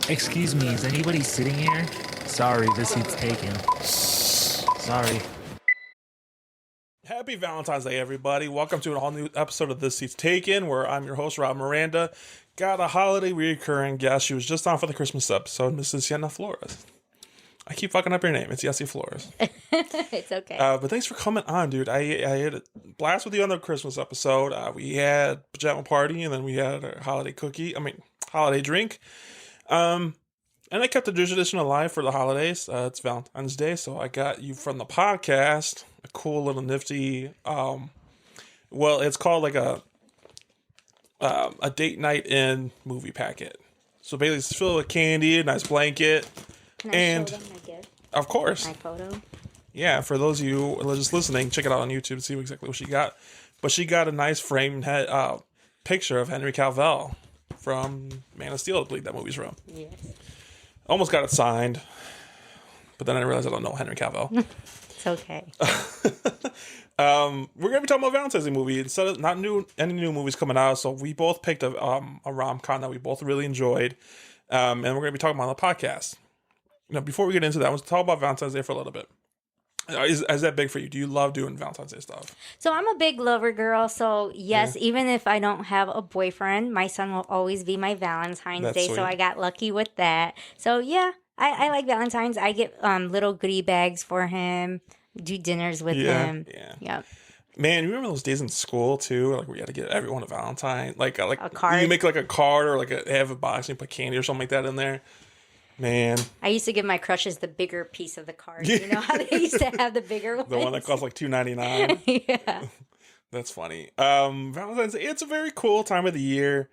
Excuse me, is anybody sitting here? Sorry, this seat's taken. Sorry. Happy Valentine's Day, everybody. Welcome to a all new episode of This Seat's Taken, where I'm your host, Rob Miranda. Got a holiday recurring guest. She was just on for the Christmas episode, Mrs. Yesi Flores. I keep fucking up your name. It's Yesi Flores. It's okay. But thanks for coming on, dude. I had a blast with you on the Christmas episode. We had pajama party, and then we had a holiday drink. And I kept the tradition alive for the holidays. It's Valentine's Day, so I got you from the podcast a cool little nifty. It's called like a date night in movie packet. So basically, it's filled with candy, a nice blanket, Can I show them my gift? Of course, My photo. yeah. For those of you who are just listening, check it out on YouTube to see exactly what she got. But she got a nice framed picture of Henry Cavill from Man of Steel. I believe that movie's from. Yes. Almost got it signed, but then I realized I don't know Henry Cavill. It's okay. We're gonna be talking about Valentine's Day movie instead of any new movies coming out. So we both picked a rom-com that we both really enjoyed, and we're gonna be talking about on the podcast. Now, before we get into that, I want to talk about Valentine's Day for a little bit. Is that big for you? Do you love doing Valentine's Day stuff? So I'm a big lover girl. So yes, even if I don't have a boyfriend, my son will always be my Valentine's That's Day. sweet. So I got lucky with that. So yeah, I like Valentine's. I get little goodie bags for him. Do dinners with him. Yeah. Yep. Man, you remember those days in school too? Like we had to get everyone a Valentine, like A card. You make like a card or like have a box and you put candy or something like that in there. Man, I used to give my crushes the bigger piece of the card. You know how they used to have the bigger ones? the one that costs like $2.99. Yeah. That's funny. Valentine's Day, it's a very cool time of the year.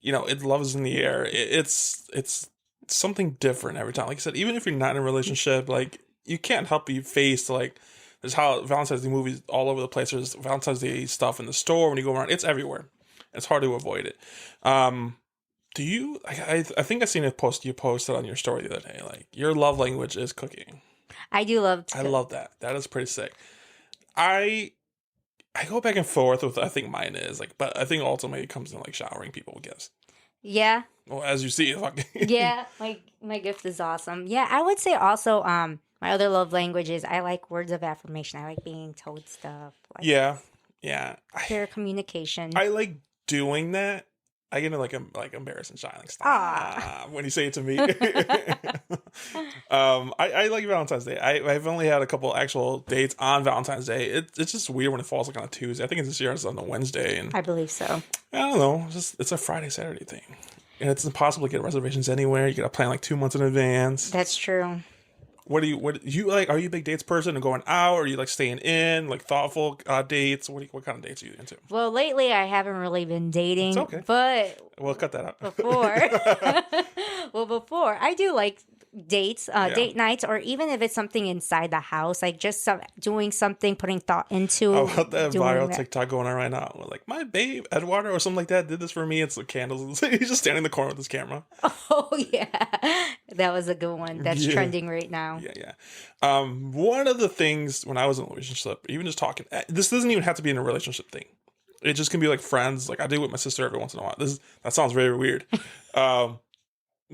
You know, love is in the air. It's something different every time. Like I said, even if you're not in a relationship, like you can't help but face like there's how Valentine's Day movies all over the place. There's Valentine's Day stuff in the store when you go around. It's everywhere. It's hard to avoid it. Do you? I think I seen a post you posted on your story the other day. Like your love language is cooking. I do love to. I love that. That is pretty sick. I go back and forth with. I think mine is like, but I think ultimately it comes in like showering people with gifts. Yeah. Well, as you see, Yeah, my gift is awesome. Yeah, I would say also my other love language is I like words of affirmation. I like being told stuff. Like yeah. clear communication. I like doing that. I get into like embarrassed and shy, like stop when you say it to me. I like Valentine's Day. I've only had a couple actual dates on Valentine's Day. It's just weird when it falls like on a Tuesday. I think this year it's on a Wednesday, and I believe so. I don't know. It's a Friday Saturday thing, and it's impossible to get reservations anywhere. You got to plan like 2 months in advance. That's true. What do you like? Are you a big dates person and going out, or are you like staying in, like thoughtful dates? What kind of dates are you into? Well, lately I haven't really been dating. It's okay. But We'll cut that out. before I do like dates, date nights, or even if it's something inside the house, like just doing something, putting thought into. How about that doing viral that. TikTok going on right now? Like, my babe, Eduardo, or something like that, did this for me. It's the candles. He's just standing in the corner with his camera. Oh yeah, that was a good one. That's trending right now. Yeah. One of the things when I was in a relationship, even just talking, this doesn't even have to be in a relationship thing. It just can be like friends. Like I do with my sister every once in a while. That sounds very weird.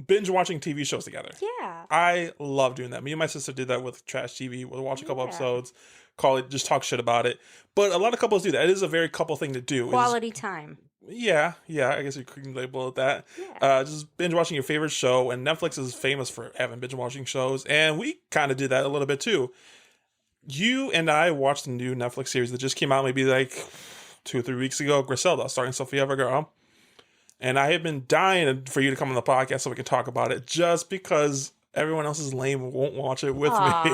Binge watching TV shows together. Yeah. I love doing that. Me and my sister did that with Trash TV. We'll watch a couple episodes, call it, just talk shit about it. But a lot of couples do that. It is a very couple thing to do. Quality time. Yeah. I guess you could label it that. Yeah. Just binge watching your favorite show. And Netflix is famous for having binge watching shows. And we kind of did that a little bit too. You and I watched a new Netflix series that just came out maybe like 2 or 3 weeks ago, Griselda, starring Sofia Vergara. And I have been dying for you to come on the podcast so we can talk about it just because everyone else is lame and won't watch it with me.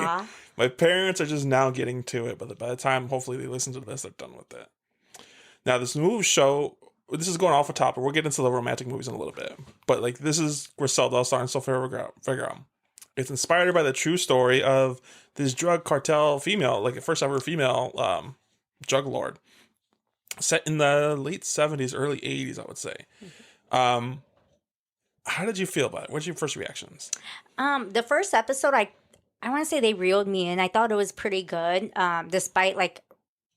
My parents are just now getting to it, but by the time hopefully they listen to this, they're done with it. Now, this new show, this is going off the top, but we'll get into the romantic movies in a little bit. But like this is Griselda starring Sofia Vergara. It's inspired by the true story of this drug cartel female, like a first ever female drug lord. Set in the late 70s, early 80s, I would say. How did you feel about it? What's your first reactions? The first episode, I want to say they reeled me in. I thought it was pretty good, despite like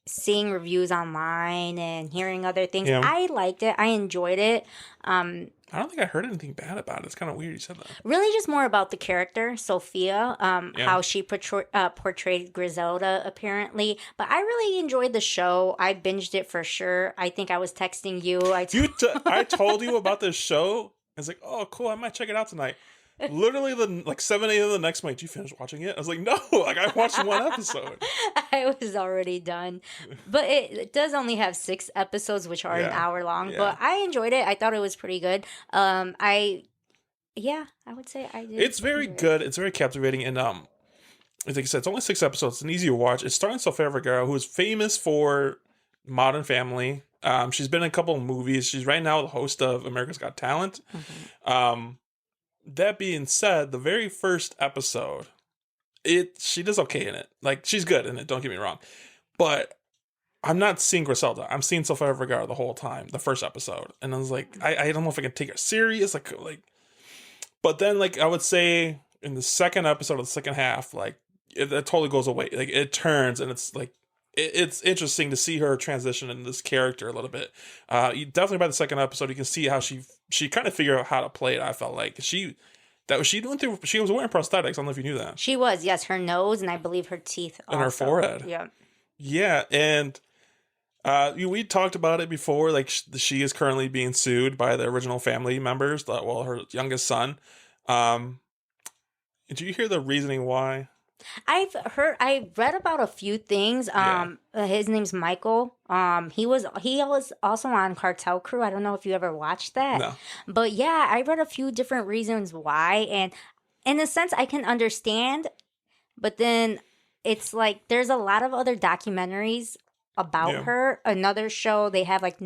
seeing reviews online and hearing other things. Yeah. I liked it. I enjoyed it. I don't think I heard anything bad about it. It's kind of weird you said that. Really just more about the character, Sophia, Yeah. how she portrayed Griselda, apparently. But I really enjoyed the show. I binged it for sure. I think I was texting you. I told you about this show. I was like, oh, cool. I might check it out tonight. Literally, like 7 a.m. the next night, did you finish watching it? I was like, no. Like, I watched one episode. I was already done. But it does only have 6 episodes, which are an hour long. Yeah. But I enjoyed it. I thought it was pretty good. I would say I did. It's very good. It's very captivating. And like I said, it's only 6 episodes. It's an easy to watch. It's starring Sofia Vergara, who is famous for Modern Family. She's been in a couple of movies. She's right now the host of America's Got Talent. Mm-hmm. That being said, the very first episode, she does okay in it. Like, she's good in it, don't get me wrong. But I'm not seeing Griselda. I'm seeing Sofia Vergara the whole time, the first episode. And I was like, I don't know if I can take her serious. Like, but then, like, I would say in the second episode of the second half, like, it totally goes away. Like, it turns, and it's like, it's interesting to see her transition in this character a little bit. You definitely by the second episode, you can see how she kind of figured out how to play it. I felt like she was wearing prosthetics. I don't know if you knew that. She was, yes, her nose and I believe her teeth and her forehead. Yeah, and we talked about it before. Like, she is currently being sued by the original family members. Her youngest son. Did you hear the reasoning why? I read about a few things. His name's Michael. He was also on Cartel Crew. I don't know if you ever watched that. No. But yeah, I read a few different reasons why, and in a sense I can understand, but then it's like there's a lot of other documentaries about her. Another show, they have like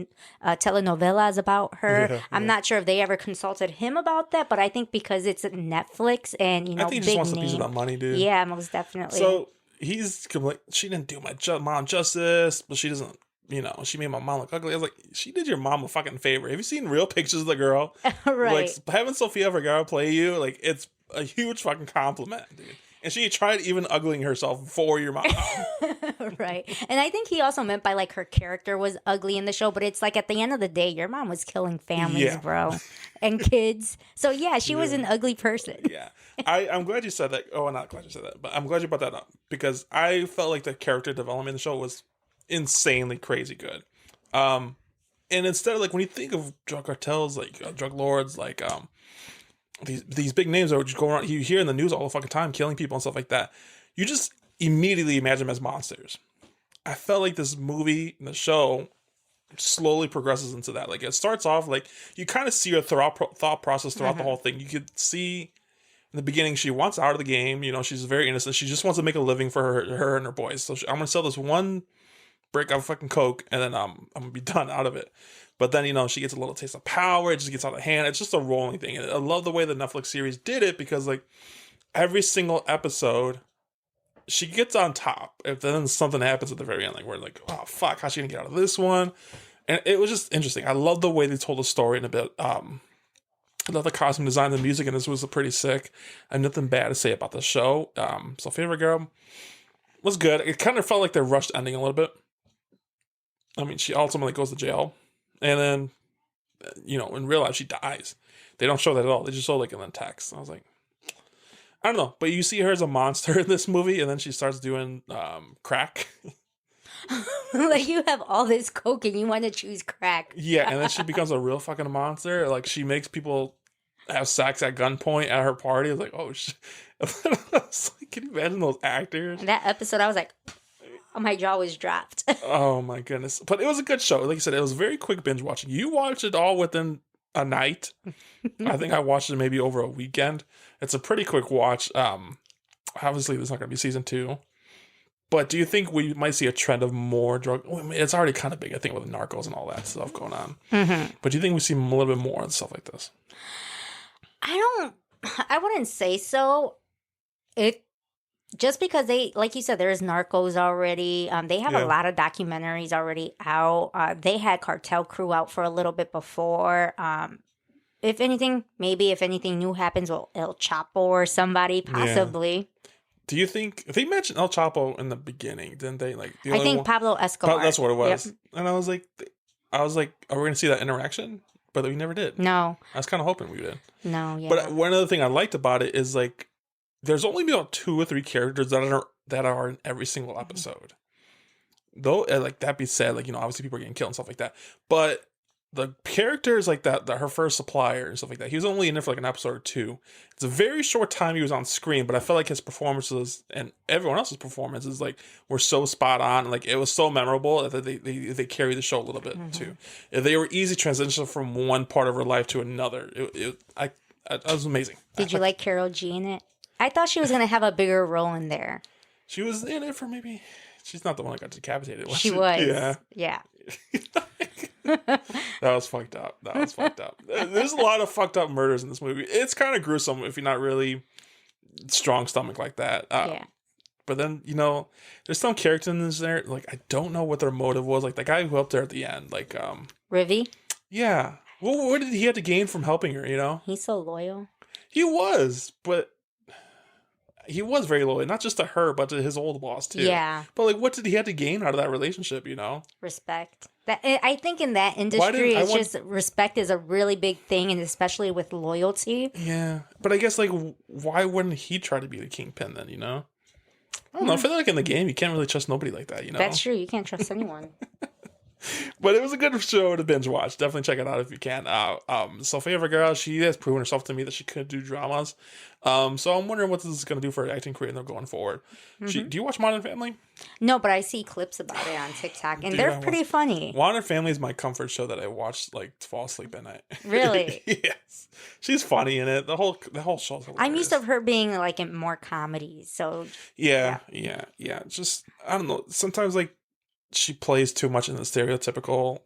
telenovelas about her. I'm not sure if they ever consulted him about that, but I think because it's Netflix and I think he just wants a piece of that money, dude. Yeah, most definitely. So he's like, she didn't do my mom justice, but she doesn't. She made my mom look ugly. I was like, she did your mom a fucking favor. Have you seen real pictures of the girl? Right. Like, having Sofia Vergara play you, like, it's a huge fucking compliment, dude. And she tried even ugling herself for your mom. Right. And I think he also meant by, like, her character was ugly in the show, but it's like at the end of the day, your mom was killing families, bro, and kids. So, yeah, she was an ugly person. Yeah. I'm glad you said that. Oh, not glad you said that, but I'm glad you brought that up because I felt like the character development in the show was insanely crazy good. And instead of, like, when you think of drug cartels, like drug lords, like these big names that would just go around, you hear in the news all the fucking time, killing people and stuff like that, you just immediately imagine them as monsters. I felt like this movie and the show slowly progresses into that. Like, it starts off, like, you kind of see her thought process throughout the whole thing. You could see in the beginning she wants out of the game. She's very innocent. She just wants to make a living for her and her boys. So I'm going to sell this one brick of fucking coke and then I'm going to be done out of it. But then, she gets a little taste of power. It just gets out of hand. It's just a rolling thing. And I love the way the Netflix series did it because, like, every single episode, she gets on top. If then something happens at the very end, like, we're like, oh, fuck, how's she going to get out of this one? And it was just interesting. I love the way they told the story in a bit. I love the costume design, the music, and this was pretty sick. I have nothing bad to say about the show. Sofia Vergara was good. It kind of felt like they rushed ending a little bit. I mean, she ultimately goes to jail. And then, in real life, she dies. They don't show that at all. They just show, like, in the text. I was like, I don't know. But you see her as a monster in this movie, and then she starts doing crack. Like, you have all this coke and you want to choose crack. Yeah, and then she becomes a real fucking monster. Like, she makes people have sex at gunpoint at her party. I was like, oh, shit. Like, can you imagine those actors? That episode, I was like... my jaw was dropped. Oh my goodness. But it was a good show. Like I said, it was very quick binge watching. You watched it all within a night. I think I watched it maybe over a weekend. It's a pretty quick watch. Obviously, there's not going to be season 2. But do you think we might see a trend of more drug? I mean, it's already kind of big, I think, with narcos and all that stuff going on. Mm-hmm. But do you think we see a little bit more and stuff like this? I wouldn't say so. Just because they, like you said, there's Narcos already. They have a lot of documentaries already out. They had Cartel Crew out for a little bit before. If anything new happens, well, El Chapo or somebody, possibly. Do you think they mentioned El Chapo in the beginning? Didn't they? Like, I think Pablo Escobar. That's what it was. Yep. And I was like, are we going to see that interaction? But we never did. No. I was kind of hoping we did. No. Yeah. But one other thing I liked about it is like, there's only about 2 or 3 characters that are in every single episode. Though, like that being said, like, obviously people are getting killed and stuff like that. But the characters like that her first supplier and stuff like that, he was only in there for like an episode or 2. It's a very short time he was on screen, but I felt like his performances and everyone else's performances like were so spot on, and like it was so memorable that they carried the show a little bit too. They were easy transition from one part of her life to another. It was amazing. Did you like Carol G in it? I thought she was going to have a bigger role in there. She was in it for maybe. She's not the one that got decapitated. Was she was. Yeah. Yeah. That was fucked up. There's a lot of fucked up murders in this movie. It's kind of gruesome if you're not really strong stomach like that. Yeah. But then, there's some characters in there, like, I don't know what their motive was. Like, the guy who helped her at the end, like, Rivy? Yeah. Well, what did he have to gain from helping her, He's so loyal. He was, but he was very loyal, not just to her, but to his old boss, too. Yeah. But, like, what did he have to gain out of that relationship, Respect. I think in that industry, just respect is a really big thing, and especially with loyalty. Yeah. But I guess, like, why wouldn't he try to be the kingpin then, I don't know. I feel like in the game, you can't really trust nobody like that, That's true. You can't trust anyone. But it was a good show to binge watch. Definitely check it out if you can. Sofia Vergara, she has proven herself to me that she could do dramas. So I'm wondering what this is going to do for her acting career going forward. Do you watch Modern Family? No, but I see clips about it on TikTok, and they're pretty funny. Modern Family is my comfort show that I watch like to fall asleep at night. Really? Yes. She's funny in it. The whole show's hilarious. I'm used to her being like in more comedies, so yeah. Just I don't know. Sometimes like she plays too much in the stereotypical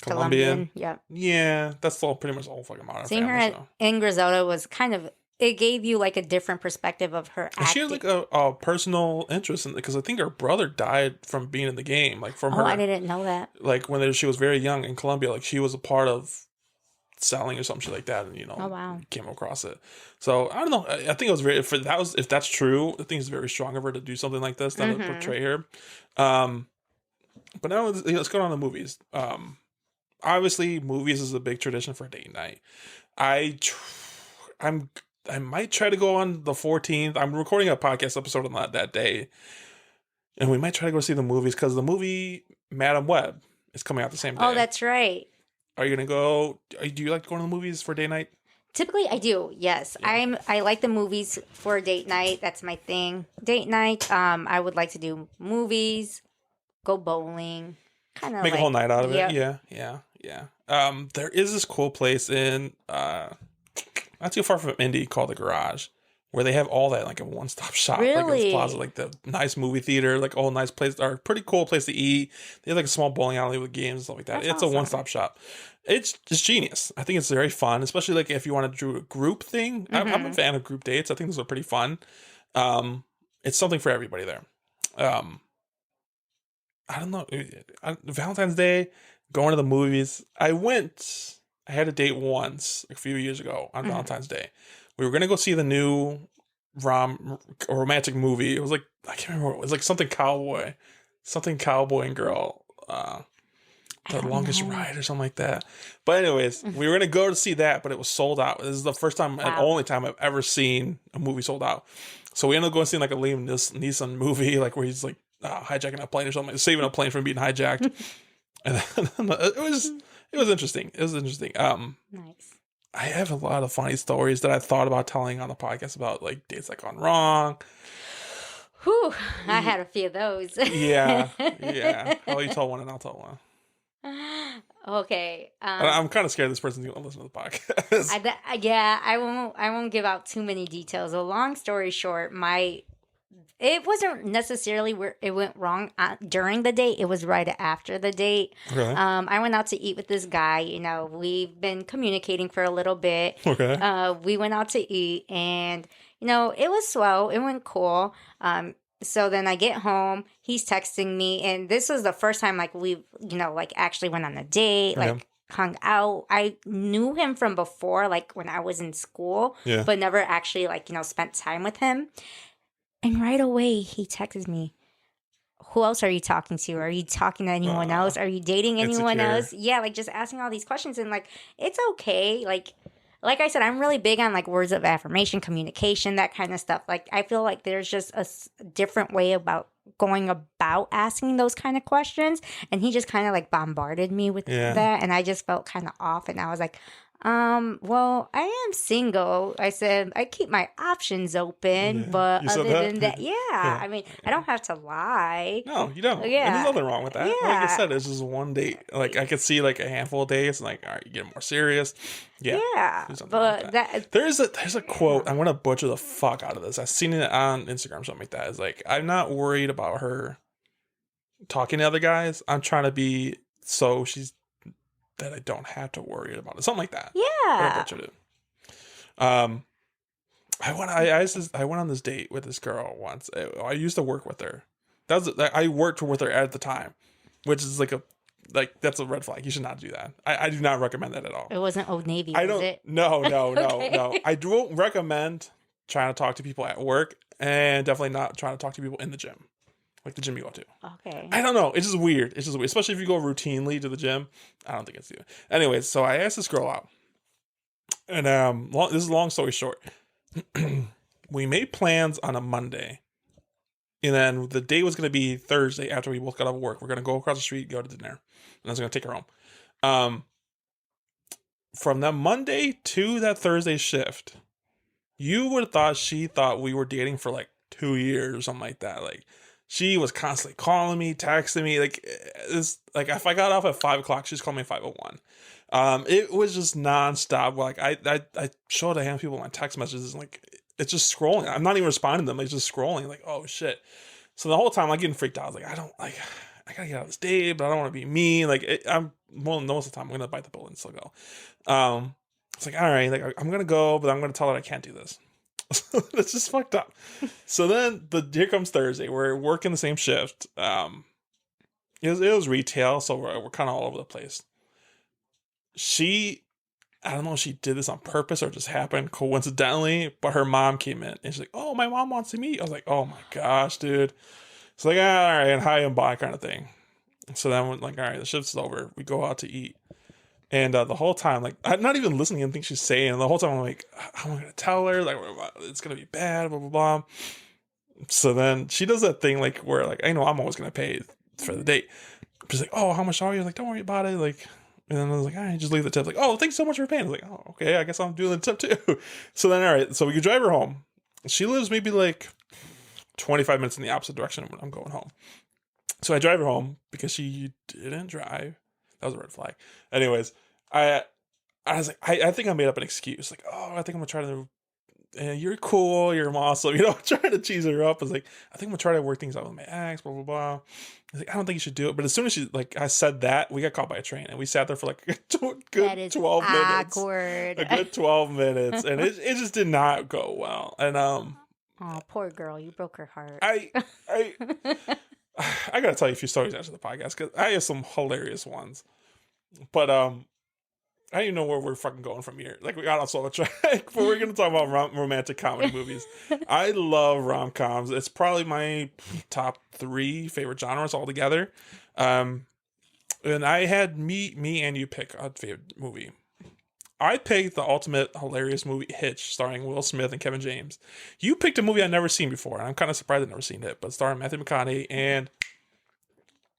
Colombian. Yeah, that's all pretty much all fucking Modern Seeing Family. her in Griselda was kind of, it gave you like a different perspective of her acting. She had like a personal interest in it because I think her brother died from being in the game, like from her. I didn't know that. Like when she was very young in Colombia, like she was a part of selling or some shit like that, and oh wow, came across it. So I don't know. I think it was very if that's true, I think it's very strong of her to do something like this, to portray her. But now let's go on to movies. Obviously, movies is a big tradition for date night. I might try to go on the 14th. I'm recording a podcast episode on that day, and we might try to go see the movies because the movie Madam Web is coming out the same day. Oh, that's right. Are you gonna go? Do you like going to the movies for date night? Typically, I do. Yes, yeah. I like the movies for a date night. That's my thing. Date night. I would like to do movies, go bowling, kind of make a whole night out of it. Yeah. There is this cool place in not too far from Indy called the Garage, where they have all that like a one-stop shop. Really? Like this plaza, like the nice movie theater, like all nice place, or pretty cool place to eat. They have like a small bowling alley with games and stuff like that. It's awesome. A one-stop shop. It's just genius. I think it's very fun, especially like if you want to do a group thing. I'm a fan of group dates. I think those are pretty fun. It's something for everybody there. I don't know. Valentine's Day, going to the movies. I had a date once a few years ago on Valentine's Day. We were going to go see the new romantic movie. It was like, I can't remember what it was. Like something cowboy and girl. The Longest Ride or something like that. But anyways, we were going to go to see that, but it was sold out. This is the first time and only time I've ever seen a movie sold out. So we ended up going seeing like a Liam Neeson movie, like where he's like hijacking a plane or something, saving a plane from being hijacked. And it was interesting. Nice. I have a lot of funny stories that I thought about telling on the podcast about like dates that gone wrong. Whew, I had a few of those. Yeah. You tell one and I'll tell one. Okay. I'm kind of scared this person's going to listen to the podcast. I won't give out too many details. A long story short, it wasn't necessarily where it went wrong during the date. It was right after the date. Okay. I went out to eat with this guy. We've been communicating for a little bit. Okay. We went out to eat, and it was swell. It went cool. So then I get home. He's texting me, and this was the first time we actually went on a date. Hung out. I knew him from before, when I was in school, but never actually spent time with him. And right away, he texts me, who else are you talking to? Are you talking to anyone else? Are you dating anyone else? Yeah, like just asking all these questions. And like, it's okay. Like I said, I'm really big on like words of affirmation, communication, that kind of stuff. Like, I feel like there's just a different way about going about asking those kind of questions. And he just kind of like bombarded me with that. And I just felt kind of off. And I was like, well, I am single. I said, I keep my options open, but other than that, I mean, I don't have to lie. No, you don't. Yeah. And there's nothing wrong with that. Yeah. Like I said, it's just one date. Like, I could see like a handful of dates and like, all right, you get more serious. Yeah. Yeah. But there's a quote. I'm going to butcher the fuck out of this. I've seen it on Instagram, something like that. It's like, I'm not worried about her talking to other guys. I'm trying to be so she's that I don't have to worry about it. Something like that. Yeah. I butchered it. I went on this date with this girl once. I used to work with her. I worked with her at the time, which is that's a red flag. You should not do that. I do not recommend that at all. It wasn't Old Navy, was it? No, Okay. no. I don't recommend trying to talk to people at work, and definitely not trying to talk to people in the gym. Like the gym you go to. Okay. I don't know. It's just weird. Especially if you go routinely to the gym. I don't think it's you. Anyways, so I asked this girl out. And this is a long story short. We made plans on a Monday. And then the day was going to be Thursday after we both got off work. We're going to go across the street, go to dinner. And I was going to take her home. From that Monday to that Thursday shift, you would have thought she thought we were dating for like 2 years or something like that. Like, she was constantly calling me, texting me. Like, if I got off at 5 o'clock, she's calling me at 5:01. It was just nonstop. Like, I showed a handful of people my text messages, and like, it's just scrolling. I'm not even responding to them. It's just scrolling. Like, oh shit. So the whole time I'm getting freaked out. I was like, I gotta get out of this date, but I don't want to be mean. Like, most of the time I'm gonna bite the bullet and still go. It's like, all right, like I'm gonna go, but I'm gonna tell her I can't do this. That's just fucked up. So then here comes Thursday. We're working the same shift. It was retail, so we're kind of all over the place. I don't know if she did this on purpose or just happened coincidentally, but her mom came in and she's like, "Oh, my mom wants to meet." I was like, "Oh my gosh, dude." It's like, all right, and hi and bye kind of thing. So then we're like, all right, the shift's over. We go out to eat. And the whole time, like, I'm not even listening to anything she's saying. The whole time, I'm like, how am I going to tell her? Like, it's going to be bad, blah, blah, blah. So then she does that thing, like, where, like, I know I'm always going to pay for the date. She's like, oh, how much are you? I was like, don't worry about it. Like, and then I was like, all right, just leave the tip. Like, oh, thanks so much for paying. I was like, oh, okay, I guess I'm doing the tip too. So then, all right, so we could drive her home. She lives maybe like 25 minutes in the opposite direction when I'm going home. So I drive her home because she didn't drive. That was a red flag. Anyways, I was like, I think I made up an excuse. Like, oh, I think I'm going to try to, you're cool, you're awesome. You know, trying to cheese her up. I was like, I think I'm going to try to work things out with my ex, blah, blah, blah. I was like, I don't think you should do it. But as soon as I said that, we got caught by a train. And we sat there for like a good 12 awkward. minutes. A good 12 minutes. And it just did not go well. And, oh, poor girl. You broke her heart. I got to tell you a few stories after the podcast because I have some hilarious ones. But I don't even know where we're fucking going from here. Like, we got off on the track, but we're going to talk about romantic comedy movies. I love rom-coms. It's probably my top 3 favorite genres altogether. And I had me and you pick a favorite movie. I picked the ultimate hilarious movie, Hitch, starring Will Smith and Kevin James. You picked a movie I've never seen before, and I'm kind of surprised I've never seen it, but starring Matthew McConaughey and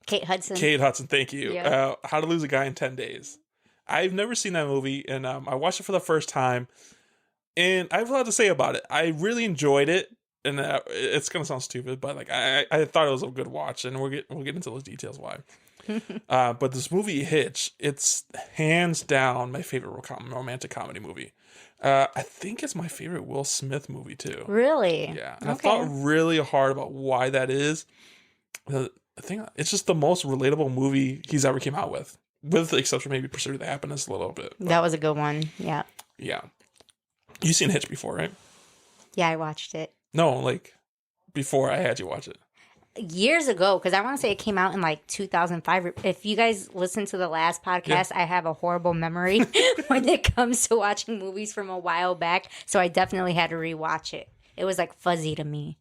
Kate Hudson. Thank you. Yeah. How to Lose a Guy in 10 Days. I've never seen that movie, and I watched it for the first time, and I have a lot to say about it. I really enjoyed it, and it's gonna sound stupid, but like I thought it was a good watch, and we'll get into those details why. But this movie Hitch, it's hands down my favorite romantic comedy movie. I think it's my favorite Will Smith movie too. Really? Yeah, and I thought really hard about why that is. I think it's just the most relatable movie he's ever came out with the exception maybe Pursuit of the Happiness a little bit. But, that was a good one. Yeah. Yeah. You've seen Hitch before, right? Yeah, I watched it. No, like before I had you watch it. Years ago, because I want to say it came out in like 2005. If you guys listen to the last podcast, I have a horrible memory when it comes to watching movies from a while back. So I definitely had to rewatch it. It was like fuzzy to me.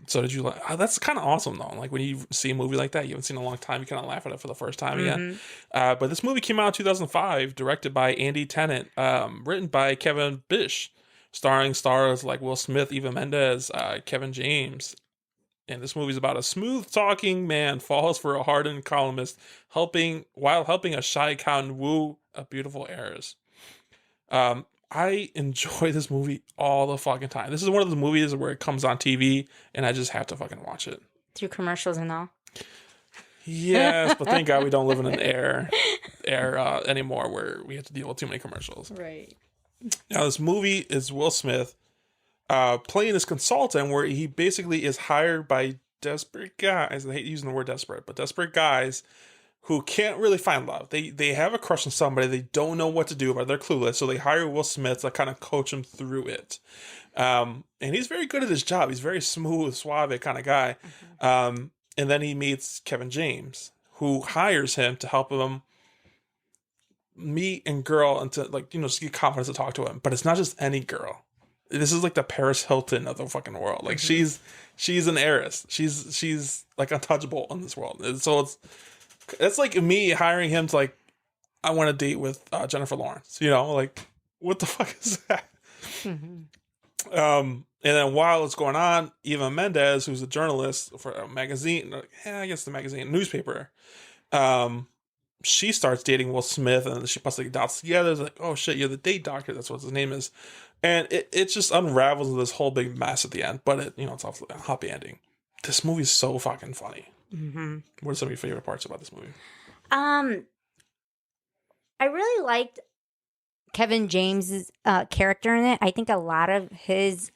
So did you like? That's kind of awesome though. Like when you see a movie like that you haven't seen in a long time, you kind of laugh at it for the first time again. But this movie came out in 2005, directed by Andy Tennant, written by Kevin Bish, starring stars like Will Smith, Eva Mendes, Kevin James. And this movie is about a smooth-talking man falls for a hardened columnist, while helping a shy count woo a beautiful heiress. I enjoy this movie all the fucking time. This is one of the movies where it comes on TV and I just have to fucking watch it. Through commercials and all. Yes, but thank God we don't live in an era anymore where we have to deal with too many commercials. Right. Now, this movie is Will Smith playing this consultant where he basically is hired by desperate guys. I hate using the word desperate, but desperate guys who can't really find love. They have a crush on somebody. They don't know what to do, but they're clueless. So they hire Will Smith to kind of coach him through it. And he's very good at his job. He's very smooth, suave kind of guy. And then he meets Kevin James, who hires him to help him meet and girl and to just get confidence to talk to him. But it's not just any girl. This is like the Paris Hilton of the fucking world. Like she's an heiress. She's like untouchable in this world. And so it's like me hiring him to I want to date with Jennifer Lawrence. What the fuck is that? And then while it's going on, Eva Mendes, who's a journalist for a magazine, newspaper, she starts dating Will Smith, and she puts dots together. It's like, oh shit, you're the date doctor. That's what his name is. And it just unravels into this whole big mess at the end. But it's also a happy ending. This movie is so fucking funny. What are some of your favorite parts about this movie? I really liked Kevin James's character in it. I think a lot of his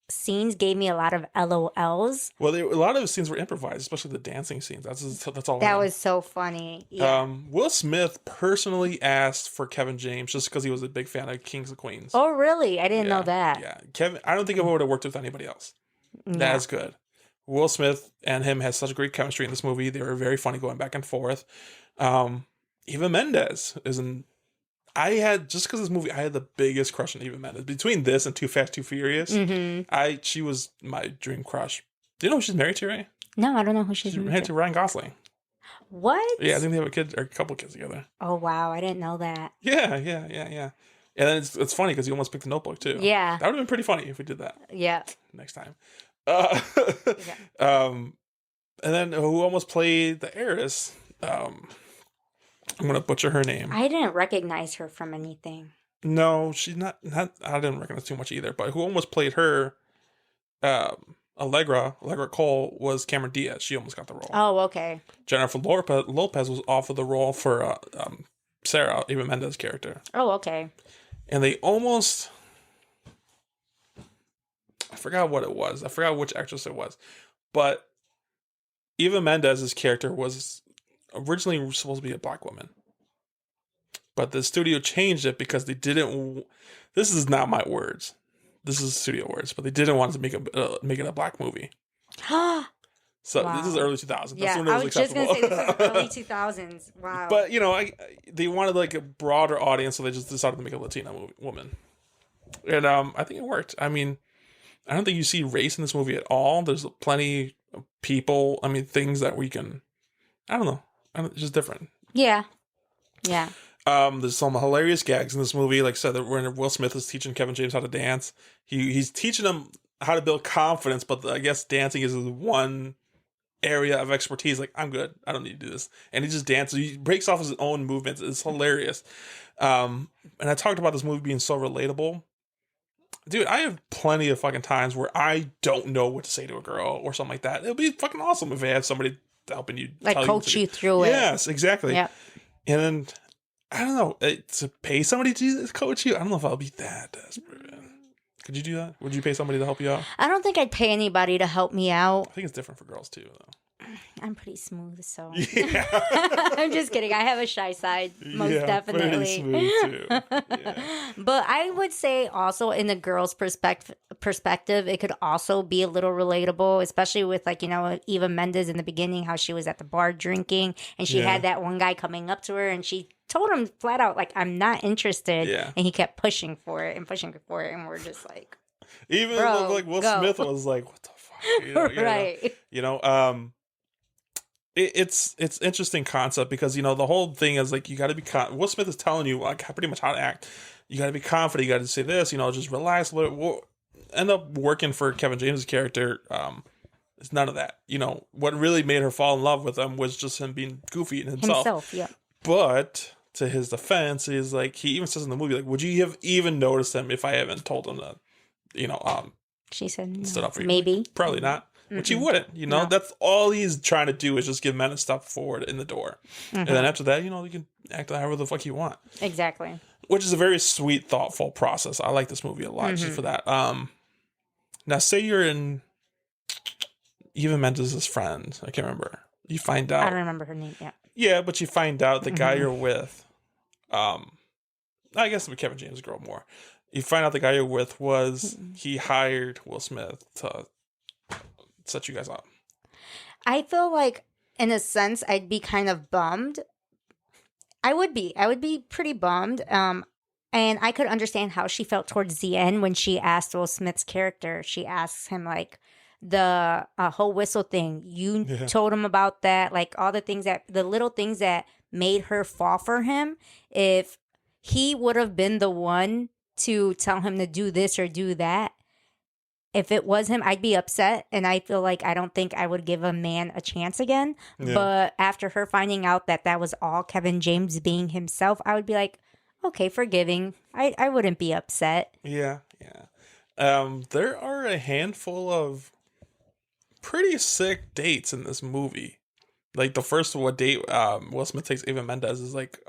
scenes gave me a lot of LOLs. Well, a lot of the scenes were improvised, especially the dancing scenes. That's all. That was so funny. Yeah. Will Smith personally asked for Kevin James just because he was a big fan of Kings of Queens. Oh, really? I didn't know that. Yeah, Kevin. I don't think it would have worked with anybody else. That's good. Will Smith and him has such great chemistry in this movie. They were very funny going back and forth. Eva Mendes just because of this movie, I had the biggest crush on Eva Mendes. Between this and Too Fast, Too Furious, she was my dream crush. Do you know who she's married to, right? No, I don't know who she's married to. Ryan Gosling. What? Yeah, I think they have a couple kids together. Oh, wow. I didn't know that. Yeah. And then it's funny because he almost picked The Notebook, too. Yeah. That would have been pretty funny if we did that. Yeah. Next time. And then who almost played the heiress? I'm gonna butcher her name. I didn't recognize her from anything. No, she's not. I didn't recognize too much either. But who almost played her? Allegra Cole was Cameron Diaz. She almost got the role. Oh, okay. Jennifer Lopez was offered the role for Sarah, Eva Mendes' character. Oh, okay. And they almost. I forgot what it was. I forgot which actress it was. But Eva Mendes' character was originally supposed to be a black woman. But the studio changed it because they didn't... This is not my words. This is studio words. But they didn't want to make it a black movie. So wow. This is early 2000s. Yeah, That's when I was just going to say this is early 2000s. Wow. But, they wanted a broader audience, so they just decided to make a Latina woman. And I think it worked. I mean... I don't think you see race in this movie at all. There's plenty of people. I mean, things that we can... I don't know. It's just different. Yeah. There's some hilarious gags in this movie. Like I said, when Will Smith is teaching Kevin James how to dance. He's teaching him how to build confidence, but I guess dancing is one area of expertise. Like, I'm good. I don't need to do this. And he just dances. He breaks off his own movements. It's hilarious. And I talked about this movie being so relatable. Dude, I have plenty of fucking times where I don't know what to say to a girl or something like that. It'll be fucking awesome if I have somebody helping you. Coach you through it. Yes, exactly. Yep. And then, I don't know, to pay somebody to coach you, I don't know if I'll be that desperate. Could you do that? Would you pay somebody to help you out? I don't think I'd pay anybody to help me out. I think it's different for girls too, though. I'm pretty smooth, so. Yeah. I'm just kidding. I have a shy side, most definitely. Pretty smooth too. Yeah. But I would say also in the girl's perspective, it could also be a little relatable, especially with Eva Mendes in the beginning, how she was at the bar drinking and she had that one guy coming up to her and she told him flat out, I'm not interested. Yeah. And he kept pushing for it. And we're just like, even bro, Will Smith was like, what the fuck? Right. It's interesting concept because the whole thing is like you got to be Will Smith is telling you like pretty much how to act. You got to be confident. You got to say this. Just relax a little. We'll end up working for Kevin James' character. It's none of that. What really made her fall in love with him was just him being goofy in himself. Yeah. But to his defense, is like he even says in the movie, like, would you have even noticed him if I haven't told him that? She said no. Stood up for you. Maybe. Probably not. Which he wouldn't, No. That's all he's trying to do is just give men a step forward in the door. And then after that, you can act however the fuck you want. Exactly. Which is a very sweet, thoughtful process. I like this movie a lot just for that. Now, say you're in Eva Mendes' friend. I can't remember. You find out. I don't remember her name yet. Yeah, but you find out the guy you're with, I guess with Kevin James' girl more. You find out the guy you're with he hired Will Smith to set you guys up. I feel like, in a sense, I'd be kind of bummed. I would be pretty bummed. And I could understand how she felt towards the end when she asked Will Smith's character. She asks him, like, the whole whistle thing. You told him about that, like, all the little things that made her fall for him. If he would have been the one to tell him to do this or do that, if it was him, I'd be upset, and I feel like I don't think I would give a man a chance again. Yeah. But after her finding out that was all Kevin James being himself, I would be like, okay, forgiving. I wouldn't be upset. Yeah. There are a handful of pretty sick dates in this movie. Like the first date Will Smith takes Eva Mendes is like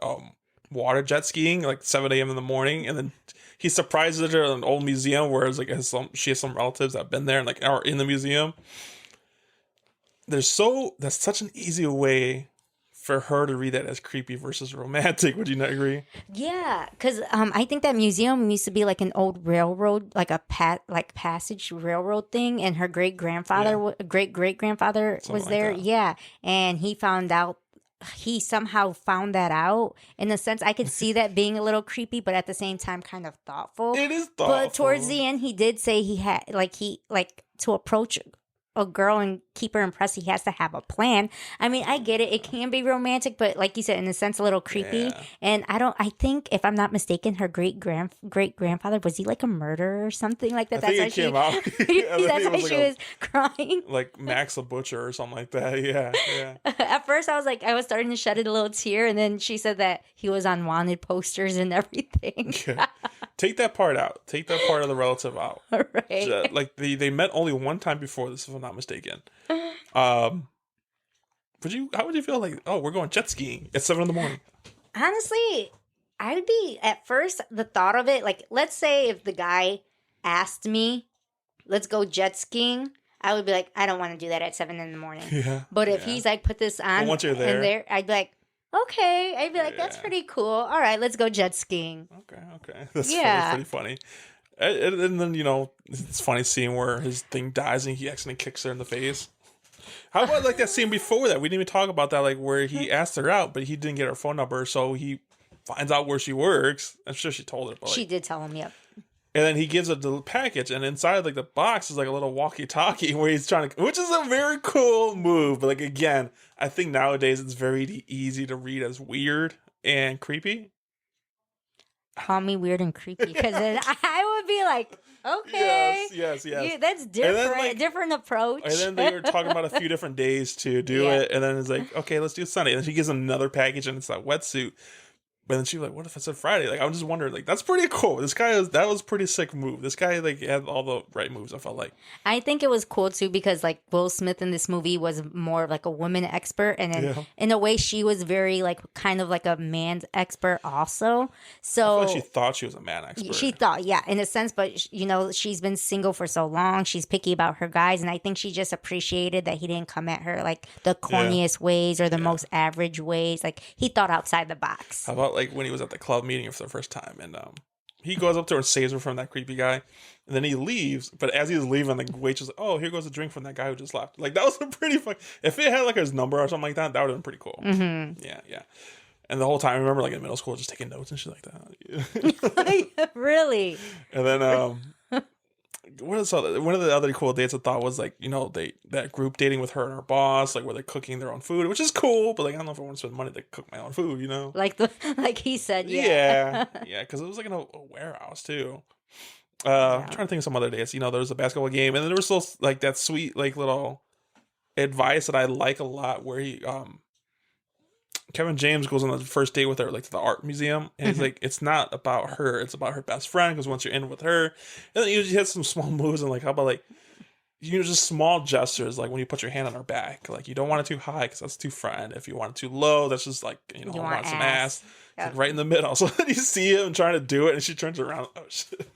water jet skiing, like 7 a.m. in the morning, and then he surprises her at an old museum where it's like she has some relatives that have been there and like are in the museum. That's such an easy way for her to read that as creepy versus romantic. Would you not agree? Yeah, because I think that museum used to be like an old railroad, like a passage railroad thing, and her great grandfather was there. Like yeah, and he somehow found that out. In a sense, I could see that being a little creepy, but at the same time, kind of thoughtful. It is thoughtful. But towards the end, he did say he had to approach a girl and keep her impressed, he has to have a plan. I mean, I get it. It can be romantic, but like you said, in a sense, a little creepy. Yeah. And I think, if I'm not mistaken, her great grandfather, was he like a murderer or something like that? That's why she was crying. Like Max the Butcher or something like that. Yeah. At first, I was starting to shed a little tear, and then she said that he was on wanted posters and everything. Yeah. Take that part out. Take that part of the relative out. Right. Like they met only one time before this, if I'm not mistaken. How would you feel like, oh, we're going jet skiing at 7 a.m? Honestly, I would be, at first, the thought of it, like, let's say if the guy asked me, let's go jet skiing, I would be like, I don't want to do that at 7 a.m. Yeah. But if he's like, put this on, once you're there, I'd be like, okay. I'd be like, that's pretty cool. All right, let's go jet skiing. Okay. That's pretty funny. And then, it's funny seeing where his thing dies and he accidentally kicks her in the face. How about like that scene before that? We didn't even talk about that, like where he asked her out, but he didn't get her phone number, so he finds out where she works. I'm sure she told her. But she did tell him, yep. And then he gives her the package, and inside like the box is like a little walkie-talkie where he's trying to, which is a very cool move. But like again, I think nowadays it's very easy to read as weird and creepy. Call me weird and creepy, because I would be like, okay, yes. Yeah, that's different, then, different approach. And then they were talking about a few different days to do it, and then it's like, okay, let's do Sunday. And then she gives another package, and it's that wetsuit. But then she was like, what if I said Friday? Like, I was just wondering, like, that's pretty cool. That was a pretty sick move. This guy, like, had all the right moves, I felt like. I think it was cool, too, because, like, Will Smith in this movie was more of, like, a woman expert. And then, in a way, she was very, like, kind of like a man's expert also. So I feel like she thought she was a man expert. She thought, yeah, in a sense. But, she's been single for so long. She's picky about her guys. And I think she just appreciated that he didn't come at her, like, the corniest ways or the most average ways. Like, he thought outside the box. How about, like, when he was at the club meeting her for the first time, and he goes up to her and saves her from that creepy guy, and then he leaves, but as he's leaving, the waitress like, oh, here goes a drink from that guy who just left. Like, that was a pretty fun. If it had like his number or something like that, that would have been pretty cool. Mm-hmm. Yeah. And the whole time, I remember like in middle school just taking notes and shit like that. Really? And then one of the other cool dates I thought was like, that group dating with her and her boss, like where they're cooking their own food, which is cool, but like I don't know if I want to spend money to cook my own food, Like he said, yeah. Yeah, because it was like in a warehouse too. I'm trying to think of some other dates. There was a basketball game, and then there was still like that sweet like little advice that I like a lot, where Kevin James goes on the first date with her, like to the art museum, and he's like, it's not about her, it's about her best friend, because once you're in with her, and then you just hit some small moves, and like, how about like, just small gestures, like when you put your hand on her back, like you don't want it too high because that's too friend. If you want it too low, that's just like, you want some ass. Yep. Like right in the middle. So then you see him trying to do it, and she turns around, oh shit,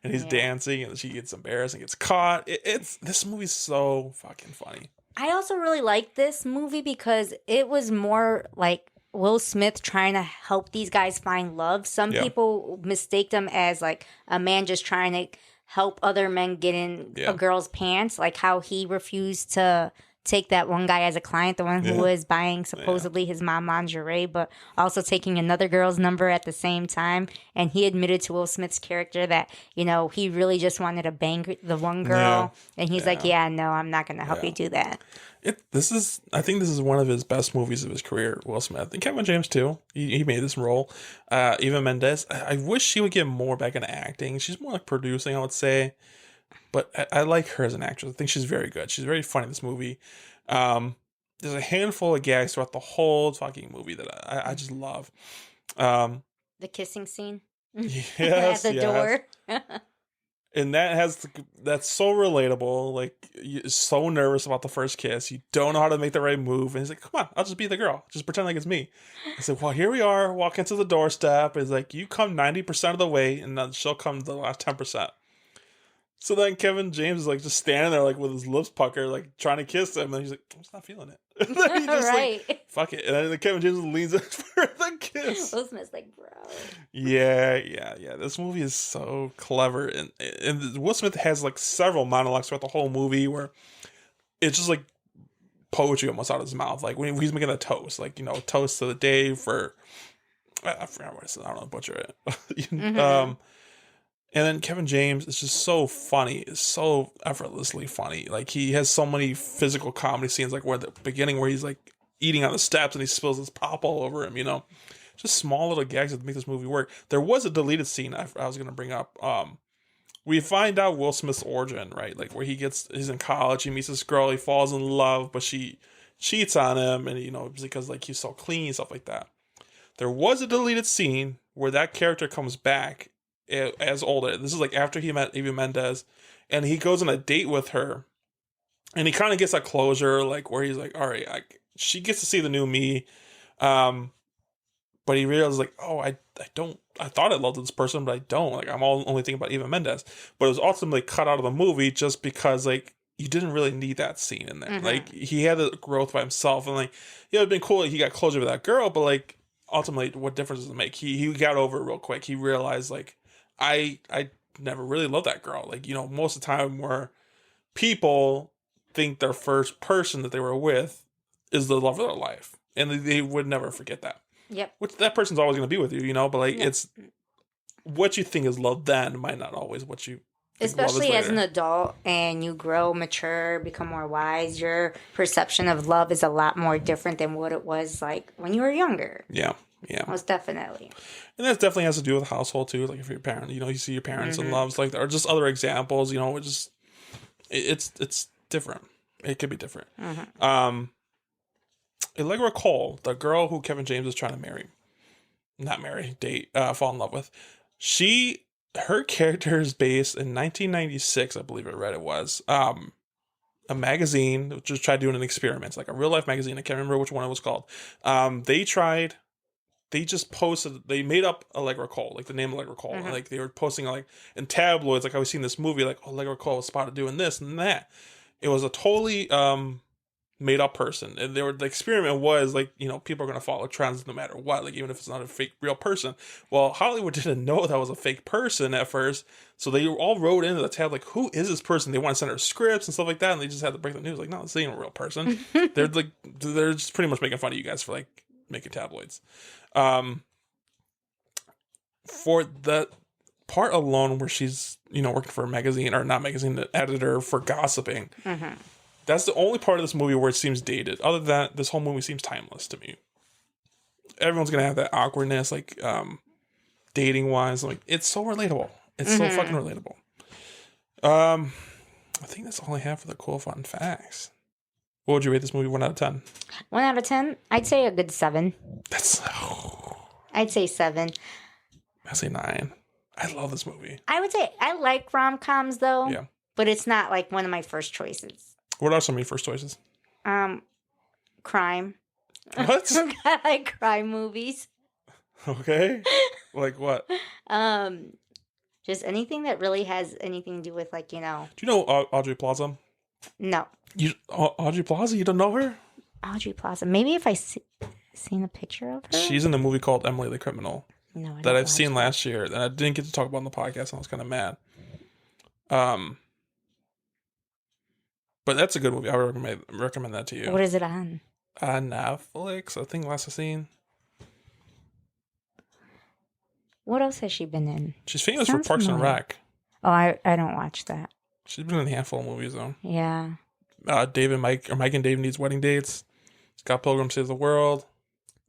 and he's dancing, and she gets embarrassed and gets caught. This movie's so fucking funny. I also really like this movie because it was more like Will Smith trying to help these guys find love. Some people mistake them as like a man just trying to help other men get in a girl's pants, like how he refused to take that one guy as a client, the one who was buying supposedly his mom lingerie, but also taking another girl's number at the same time. And he admitted to Will Smith's character that, he really just wanted to bang the one girl. And he's like, no, I'm not going to help you do that. I think this is one of his best movies of his career, Will Smith. And Kevin James, too. He made this role. Eva Mendes, I wish she would get more back into acting. She's more like producing, I would say. But I like her as an actress. I think she's very good. She's very funny in this movie. There's a handful of gags throughout the whole fucking movie that I just love. The kissing scene yes, at the door. And that's so relatable. Like, you're so nervous about the first kiss. You don't know how to make the right move. And he's like, come on, I'll just be the girl. Just pretend like it's me. I said, well, here we are, walking to the doorstep. It's like, you come 90% of the way, and then she'll come the last 10%. So then Kevin James is like just standing there like with his lips puckered, like trying to kiss him, and he's like, I'm just not feeling it. And then he just like, fuck it. And then Kevin James leans in for the kiss. Will Smith's like, bro. Yeah. This movie is so clever, and Will Smith has like several monologues throughout the whole movie where it's just like poetry almost out of his mouth. Like when he's making a toast, like toast to the day for I forgot what it said. I don't know, butcher it. And then Kevin James is just so funny. It's so effortlessly funny. Like, he has so many physical comedy scenes, like where at the beginning where he's like eating on the steps and he spills his pop all over him, Just small little gags that make this movie work. There was a deleted scene I was going to bring up. We find out Will Smith's origin, right? Like where he's in college, he meets this girl, he falls in love, but she cheats on him, and because like he's so clean, stuff like that. There was a deleted scene where that character comes back as older. This is like after he met Eva Mendes, and he goes on a date with her, and he kind of gets that closure, like where he's like, all right, she gets to see the new me, but he realizes like, oh, I thought I loved this person, but I don't. Like, I'm only thinking about Eva Mendes. But it was ultimately cut out of the movie just because like you didn't really need that scene in there. Like, he had the growth by himself, and like, it'd been cool. He got closure with that girl, but like ultimately, what difference does it make? He got over it real quick. He realized like, I never really loved that girl. Like, most of the time where people think their first person that they were with is the love of their life, and they would never forget that. Yep. Which that person's always going to be with you, but like it's what you think is love then might not always what you think especially love is as an adult and you grow, mature, become more wise. Your perception of love is a lot more different than what it was like when you were younger. Yeah. Most definitely. And that definitely has to do with household too. Like if you're a parent, you see your parents and loves, like, or just other examples, it's different. It could be different. Allegra Cole, the girl who Kevin James is trying to fall in love with, her character is based in 1996, I believe it was. A magazine just tried doing an experiment, like a real life magazine. I can't remember which one it was called. They just posted, they made up Allegra Cole, like the name Allegra Cole. And like they were posting like in tabloids, like I was seeing this movie, like Allegra Cole was spotted doing this and that. It was a totally made up person. And the experiment was like, people are going to follow trends no matter what, like even if it's not a fake real person. Well, Hollywood didn't know that was a fake person at first. So they all wrote into the tab, like, who is this person? They want to send her scripts and stuff like that. And they just had to break the news. Like, no, this ain't a real person. They're just pretty much making fun of you guys for like making tabloids. For the part alone where she's, working for a magazine, or not magazine, the editor, for gossiping. Mm-hmm. That's the only part of this movie where it seems dated. Other than that, this whole movie seems timeless to me. Everyone's going to have that awkwardness, like, dating wise. Like, it's so relatable. It's so fucking relatable. I think that's all I have for the cool fun facts. What would you rate this movie 1 out of 10? 1 out of 10? I'd say a good 7. I'd say 7. I say 9. I love this movie. I would say I like rom-coms though. Yeah. But it's not like one of my first choices. What are some of your first choices? Crime. What? I like crime movies. Okay. Like what? Just anything that really has anything to do with, like, Do you know Audrey Plaza? No. Audrey Plaza? You don't know her? Audrey Plaza. Maybe if I seen a picture of her. She's in a movie called Emily the Criminal. No, that I've seen last year that I didn't get to talk about on the podcast, and I was kind of mad. But that's a good movie. I would recommend that to you. What is it on? Netflix. I think last I've seen. What else has she been in? She's famous for Parks and Rec. Oh, I don't watch that. She's been in a handful of movies though. Yeah. Mike and Dave Needs Wedding Dates. Scott Pilgrim Saves the World.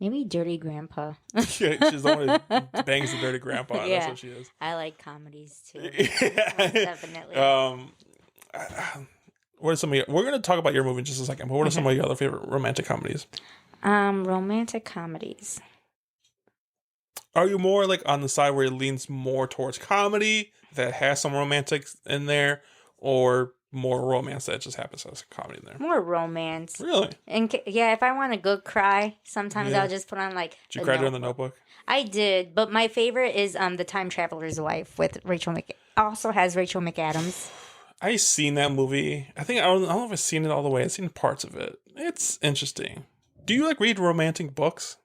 Maybe Dirty Grandpa. Yeah, she's the one who bangs the dirty grandpa. Yeah. That's what she is. I like comedies too. Yeah. Most definitely. What are some of your, we're going to talk about your movie in just a second, but what are some of your other favorite romantic comedies? Romantic comedies. Are you more like on the side where it leans more towards comedy that has some romantic in there, or more romance that just happens as a comedy in there? More romance. Really? And yeah, if I want a good cry, sometimes I'll just put on like. Did you cry during The Notebook? I did, but my favorite is The Time Traveler's Wife with Rachel also has Rachel McAdams. I seen that movie. I don't know if I've seen it all the way. I've seen parts of it. It's interesting. Do you like read romantic books?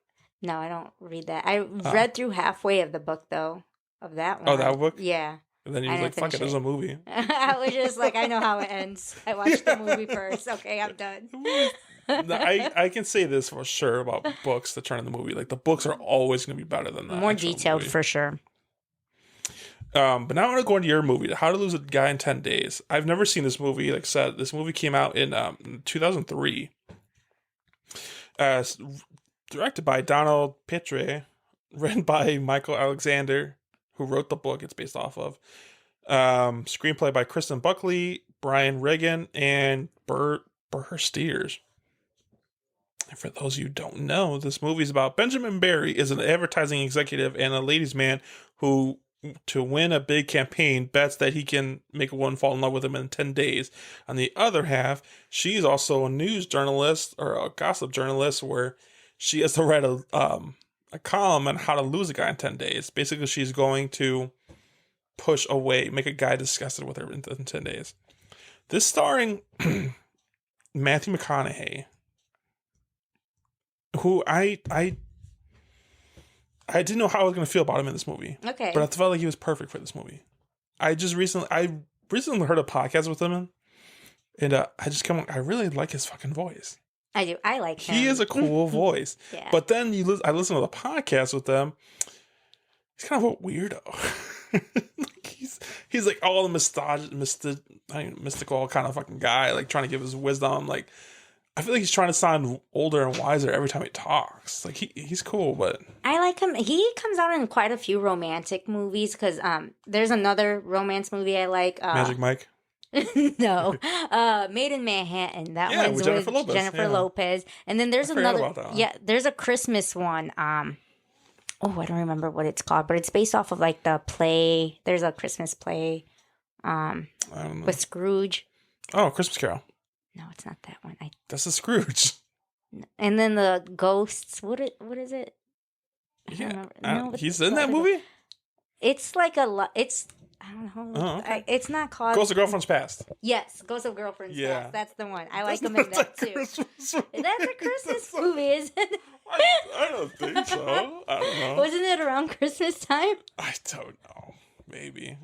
No, I don't read that. I read through halfway of the book though, of that one. Oh, that book? Yeah. And then you was like, fuck it, there's a movie. I was just like, I know how it ends. I watched the movie first. Okay, I'm done. I can say this for sure about books that turn into the movie. Like, the books are always going to be better than the more actual detailed movie. for sure. But now I'm going to go into your movie, How to Lose a Guy in 10 Days. I've never seen this movie. Like I said, this movie came out in 2003. Directed by Donald Petrie, written by Michael Alexander, who wrote the book it's based off of. Screenplay by Kristen Buckley, Brian Regan, and Burr Steers. And for those of you who don't know, this movie is about Benjamin Barry is an advertising executive and a ladies' man who, to win a big campaign, bets that he can make a woman fall in love with him in 10 days. On the other half, she's also a news journalist or a gossip journalist where she has to write a column on how to lose a guy in 10 days. Basically, she's going to make a guy disgusted with her in 10 days. This starring Matthew McConaughey, who I didn't know how I was going to feel about him in this movie. Okay. But I felt like he was perfect for this movie. I recently heard a podcast with him, and I really like his fucking voice. I do. I like him. He has a cool voice. Yeah. But then I listen to the podcast with them. He's kind of a weirdo. Like he's like all the mystical kind of fucking guy, like trying to give his wisdom. Like, I feel like he's trying to sound older and wiser every time he talks. Like he's cool, but I like him. He comes out in quite a few romantic movies because there's another romance movie I like. Magic Mike. No, Made in Manhattan. That one's with Jennifer with Lopez. Jennifer Lopez. And then there's another. About that one. Yeah, there's a Christmas one. I don't remember what it's called, but it's based off of like the play. There's a Christmas play. I don't know. With Scrooge. Oh, Christmas Carol. No, it's not that one. That's a Scrooge. And then the ghosts. What is it? He's in that movie. It's like it's. I don't know. Oh, okay. It's not called Ghost of Girlfriend's Past. Yes, Ghost of Girlfriend's Past. That's the one. I like him in that too. That's a Christmas movie, isn't it? I don't think so. I don't know. Wasn't it around Christmas time? I don't know. Maybe.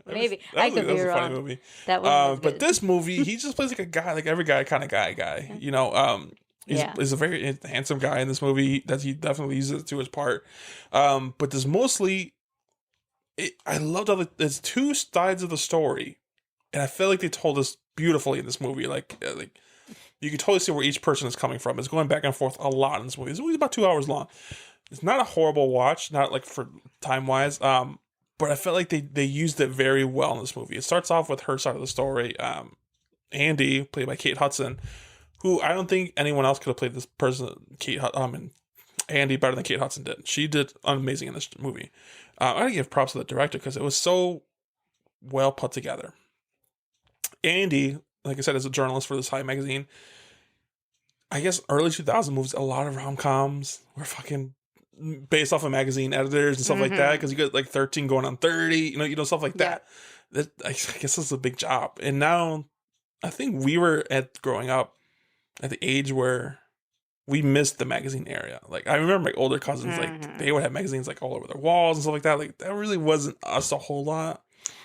I could be wrong. A funny movie. That was but this movie, he just plays like a guy, like every guy kind of guy. You know, he's a very handsome guy in this movie that he definitely uses to his part. But there's mostly I loved how there's two sides of the story, and I feel like they told us beautifully in this movie. Like you can totally see where each person is coming from. It's going back and forth a lot in this movie. This movie's about 2 hours long. It's not a horrible watch, not like for time wise. But I felt like they used it very well in this movie. It starts off with her side of the story. Andy, played by Kate Hudson, who I don't think anyone else could have played this person, and Andy, better than Kate Hudson did. She did amazing in this movie. I gotta give props to the director because it was so well put together. Andy, like I said, is a journalist for this high magazine. I guess early 2000 movies, a lot of rom-coms were fucking based off of magazine editors and stuff like that, because you got like 13 going on 30, you know, stuff like that. I guess it's a big job. And now I think we were growing up at the age where we missed the magazine area. Like I remember my older cousins, like they would have magazines like all over their walls and stuff like that. Like that really wasn't us a whole lot.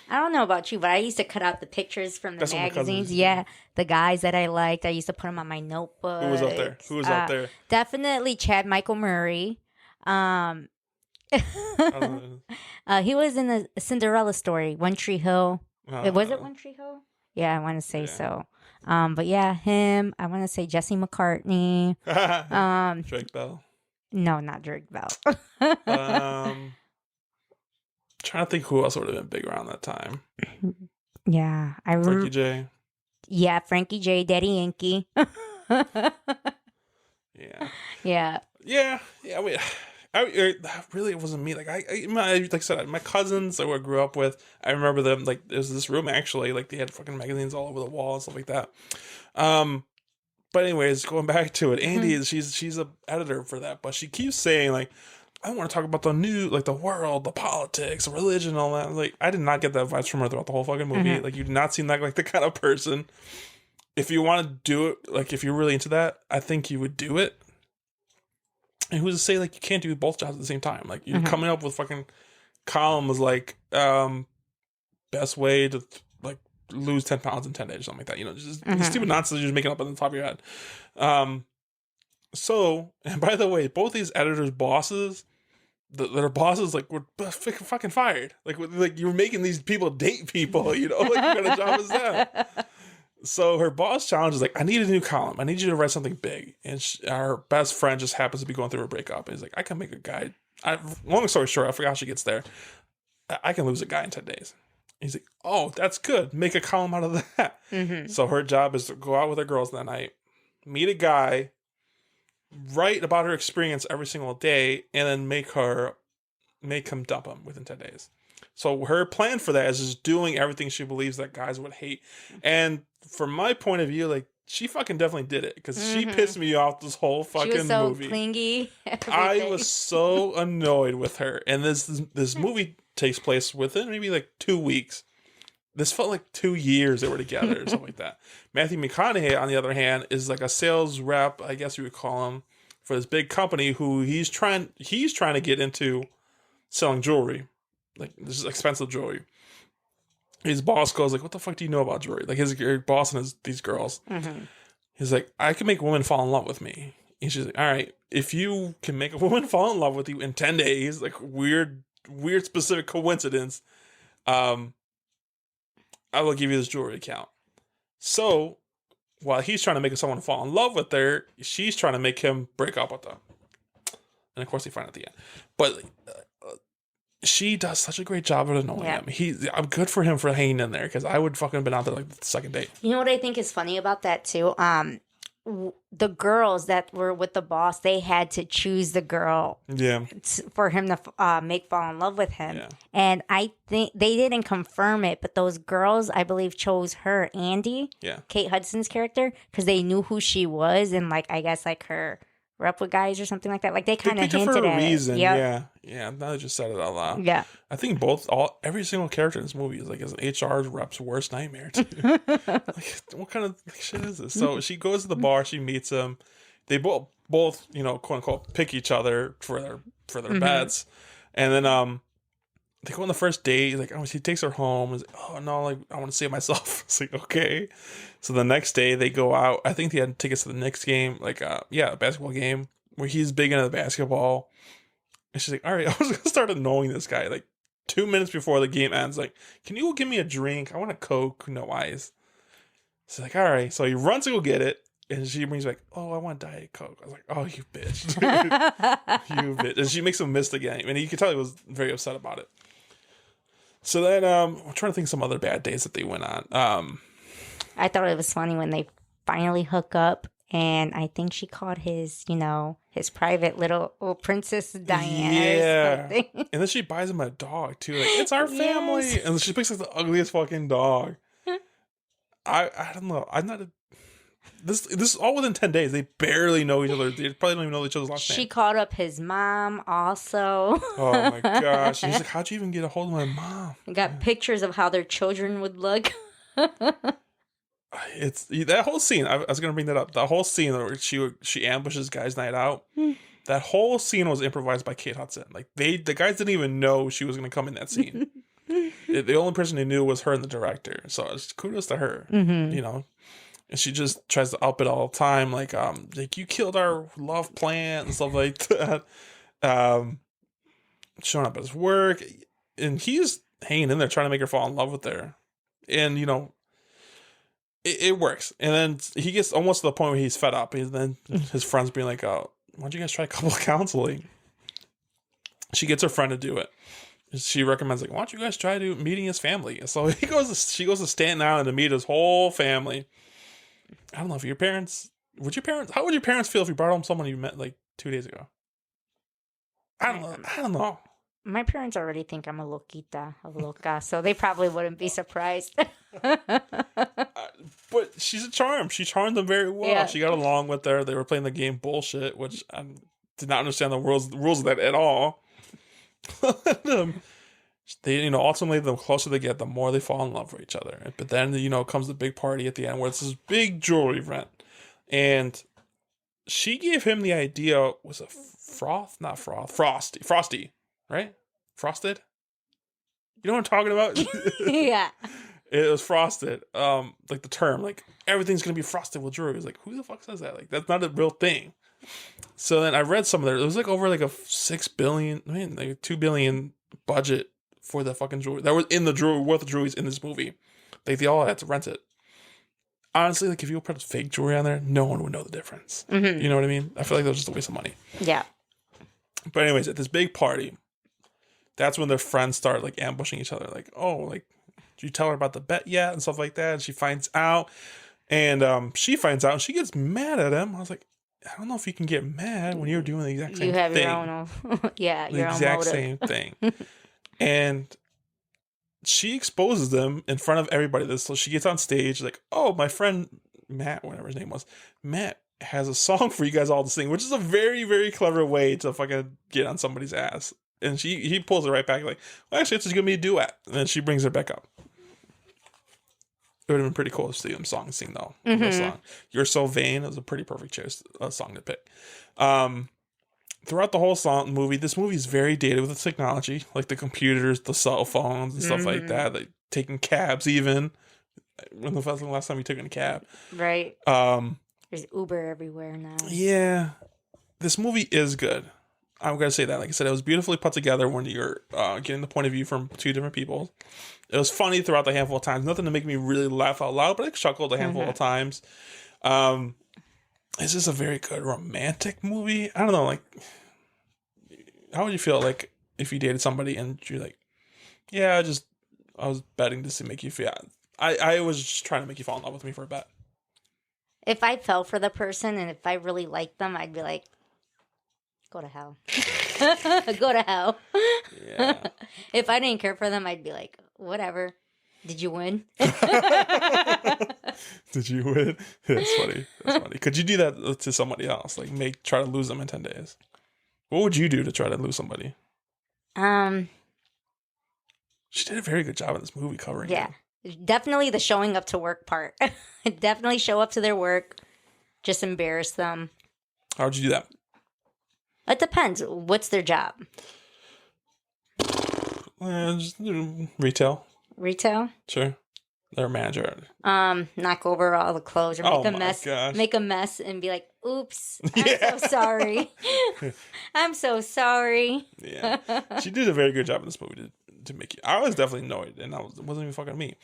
I don't know about you, but I used to cut out the pictures from the magazines. Yeah, the guys that I liked, I used to put them on my notebook. Who was out there? Out there? Definitely Chad Michael Murray. He was in the Cinderella story, One Tree Hill. Was it One Tree Hill? Yeah, I want to say so. But yeah, him. I want to say Jesse McCartney. Drake Bell. No, not Drake Bell. Trying to think who else would have been big around that time. Yeah, I remember. Frankie J. Yeah, Frankie J. Daddy Yankee. Yeah. I mean, really, it wasn't me. Like like I said, my cousins that I grew up with, I remember them. Like there's this room actually, like they had fucking magazines all over the wall and stuff like that. But anyways, going back to it, Andy, she's a editor for that, but she keeps saying like, I want to talk about the new, like the world, the politics, the religion, all that. Like I did not get that vibes from her throughout the whole fucking movie. Like you do not seem like the kind of person. If you want to do it, like if you're really into that, I think you would do it. And who's to say like you can't do both jobs at the same time? Like you're coming up with fucking columns like best way to like lose 10 pounds in 10 days or something like that. You know, just stupid nonsense you're just making up on the top of your head. So, and by the way, both these editors' bosses, their bosses like were fucking fired. Like you were making these people date people. You know, like what kind of job is that? So her boss challenges like, I need a new column. I need you to write something big. And our best friend just happens to be going through a breakup. And he's like, I can make a guy. Long story short, I forgot how she gets there. I can lose a guy in 10 days. He's like, oh, that's good. Make a column out of that. So her job is to go out with her girls that night, meet a guy, write about her experience every single day, and then make him dump him within 10 days. So her plan for that is just doing everything she believes that guys would hate. And from my point of view, like she fucking definitely did it because she pissed me off this whole fucking movie. She was so clingy. I was so annoyed with her. And this movie takes place within maybe like 2 weeks. This felt like 2 years they were together or something like that. Matthew McConaughey, on the other hand, is like a sales rep, I guess you would call him, for this big company who he's trying to get into selling jewelry. Like this is expensive jewelry. His boss goes like, "What the fuck do you know about jewelry?" Like his boss and these girls. He's like, "I can make women fall in love with me." And she's like, "All right, if you can make a woman fall in love with you in 10 days, like weird specific coincidence, I will give you this jewelry account." So while he's trying to make someone fall in love with her, she's trying to make him break up with them. And of course, they find out at the end. But she does such a great job of annoying him. I'm good for him for hanging in there because I would fucking been out there like the second date. You know what I think is funny about that too? The girls that were with the boss, they had to choose the girl for him to fall in love with him. Yeah. And I think they didn't confirm it, but those girls, I believe, chose her, Andy, Kate Hudson's character, because they knew who she was and like I guess like her rep with guys or something like that. Like they kind of hinted at reason. it. Yep. Yeah. Now I just said it out loud. Yeah. I think every single character in this movie is like an HR rep's worst nightmare too. Like what kind of shit is this? So she goes to the bar, she meets him. They both quote unquote pick each other for their bets, and then they go on the first date. Like he takes her home. He's like, oh no, like I want to save myself. It's like okay. So the next day they go out. I think they had tickets to the Knicks game, like a basketball game where he's big into the basketball. And she's like, all right, I was gonna start annoying this guy. Like 2 minutes before the game ends, like, can you go get me a drink? I want a Coke, no ice. She's like, all right. So he runs to go get it. And she brings back, oh, I want Diet Coke. I was like, oh, you bitch. You bitch. And she makes him miss the game. And you can tell he was very upset about it. So then I'm trying to think of some other bad days that they went on. I thought it was funny when they finally hook up. And I think she called his, his private little Princess Diana. Yeah. Or something. And then she buys him a dog, too. Like, it's our family. Yes. And she picks like the ugliest fucking dog. I don't know. I'm not... This is all within 10 days. They barely know each other. They probably don't even know each other's last name. She called up his mom also. Oh my gosh. And he's like, how'd you even get a hold of my mom? Got pictures of how their children would look. It's that whole scene. I was going to bring that up. The whole scene where she ambushes guys' night out. That whole scene was improvised by Kate Hudson. Like the guys didn't even know she was going to come in that scene. The only person who knew was her and the director. So it's kudos to her. Mm-hmm. And she just tries to up it all the time, like you killed our love plant and stuff like that. Showing up at his work, and he's hanging in there trying to make her fall in love with her, and it works. And then he gets almost to the point where he's fed up, and then his friends being like, "Oh, why don't you guys try a couple of counseling?" She gets her friend to do it. She recommends, like, why don't you guys try meeting his family? So she goes to Staten Island to meet his whole family. I don't know if how would your parents feel if you brought home someone you met like 2 days ago? I don't know. My parents already think I'm a loca, so they probably wouldn't be surprised. But she's a charm. She charmed them very well. Yeah. She got along with her. They were playing the game bullshit, which I did not understand the rules of that at all. They, ultimately, the closer they get, the more they fall in love with each other. But then, comes the big party at the end where it's this big jewelry event. And she gave him the idea, was it Frosty, right? Frosted? You know what I'm talking about? Yeah. It was frosted. Like the term, like everything's going to be frosted with jewelry. It's like, who the fuck says that? Like, that's not a real thing. So then I read some of there. It was like over like a $6 billion, like $2 billion budget for the fucking jewelry that was in the jewelry, worth of jewelries in this movie. Like, they all had to rent it. Honestly, like, if you put fake jewelry on there, no one would know the difference. Mm-hmm. You know what I mean? I feel like that was just a waste of money. Yeah. But anyways, at this big party, that's when their friends start like ambushing each other. Like, oh, like, did you tell her about the bet yet? And stuff like that. And she finds out. And she finds out and she gets mad at him. I was like, I don't know if you can get mad when you're doing the exact same thing. You have your own, your exact same thing. And she exposes them in front of everybody. So she gets on stage like, oh, my friend Matt, whatever his name was, Matt has a song for you guys all to sing, which is a very, very clever way to fucking get on somebody's ass. And he pulls it right back like, well, actually, it's just going to be a duet. And then she brings it back up. It would have been pretty cool to see them sing though. Mm-hmm. Song. You're So Vain is a pretty perfect song to pick. Throughout the whole movie, this movie is very dated with the technology, like the computers, the cell phones, and stuff like that. Like taking cabs, even. When the last time you took in a cab? Right. There's Uber everywhere now. Yeah, this movie is good. I'm gonna say that. Like I said, it was beautifully put together when you're getting the point of view from two different people. It was funny throughout the handful of times. Nothing to make me really laugh out loud, but I chuckled a handful of times. Is this a very good romantic movie? I don't know. Like, how would you feel like if you dated somebody and you're like, yeah, I was betting to make you feel. I was just trying to make you fall in love with me for a bet. If I fell for the person and if I really liked them, I'd be like, go to hell. Go to hell. Yeah. If I didn't care for them, I'd be like, whatever. Did you win? Did you win? That's funny. Could you do that to somebody else? Like try to lose them in 10 days? What would you do to try to lose somebody? She did a very good job in this movie covering it. Definitely the showing up to work part. Definitely show up to their work. Just embarrass them. How would you do that? It depends. What's their job? Just retail. Retail? Sure. They're a manager. Knock over all the clothes or make a mess. Gosh. Make a mess and be like, oops, I'm so sorry. I'm so sorry. Yeah. She did a very good job in this movie. to make you. I was definitely annoyed, and it wasn't even fucking me.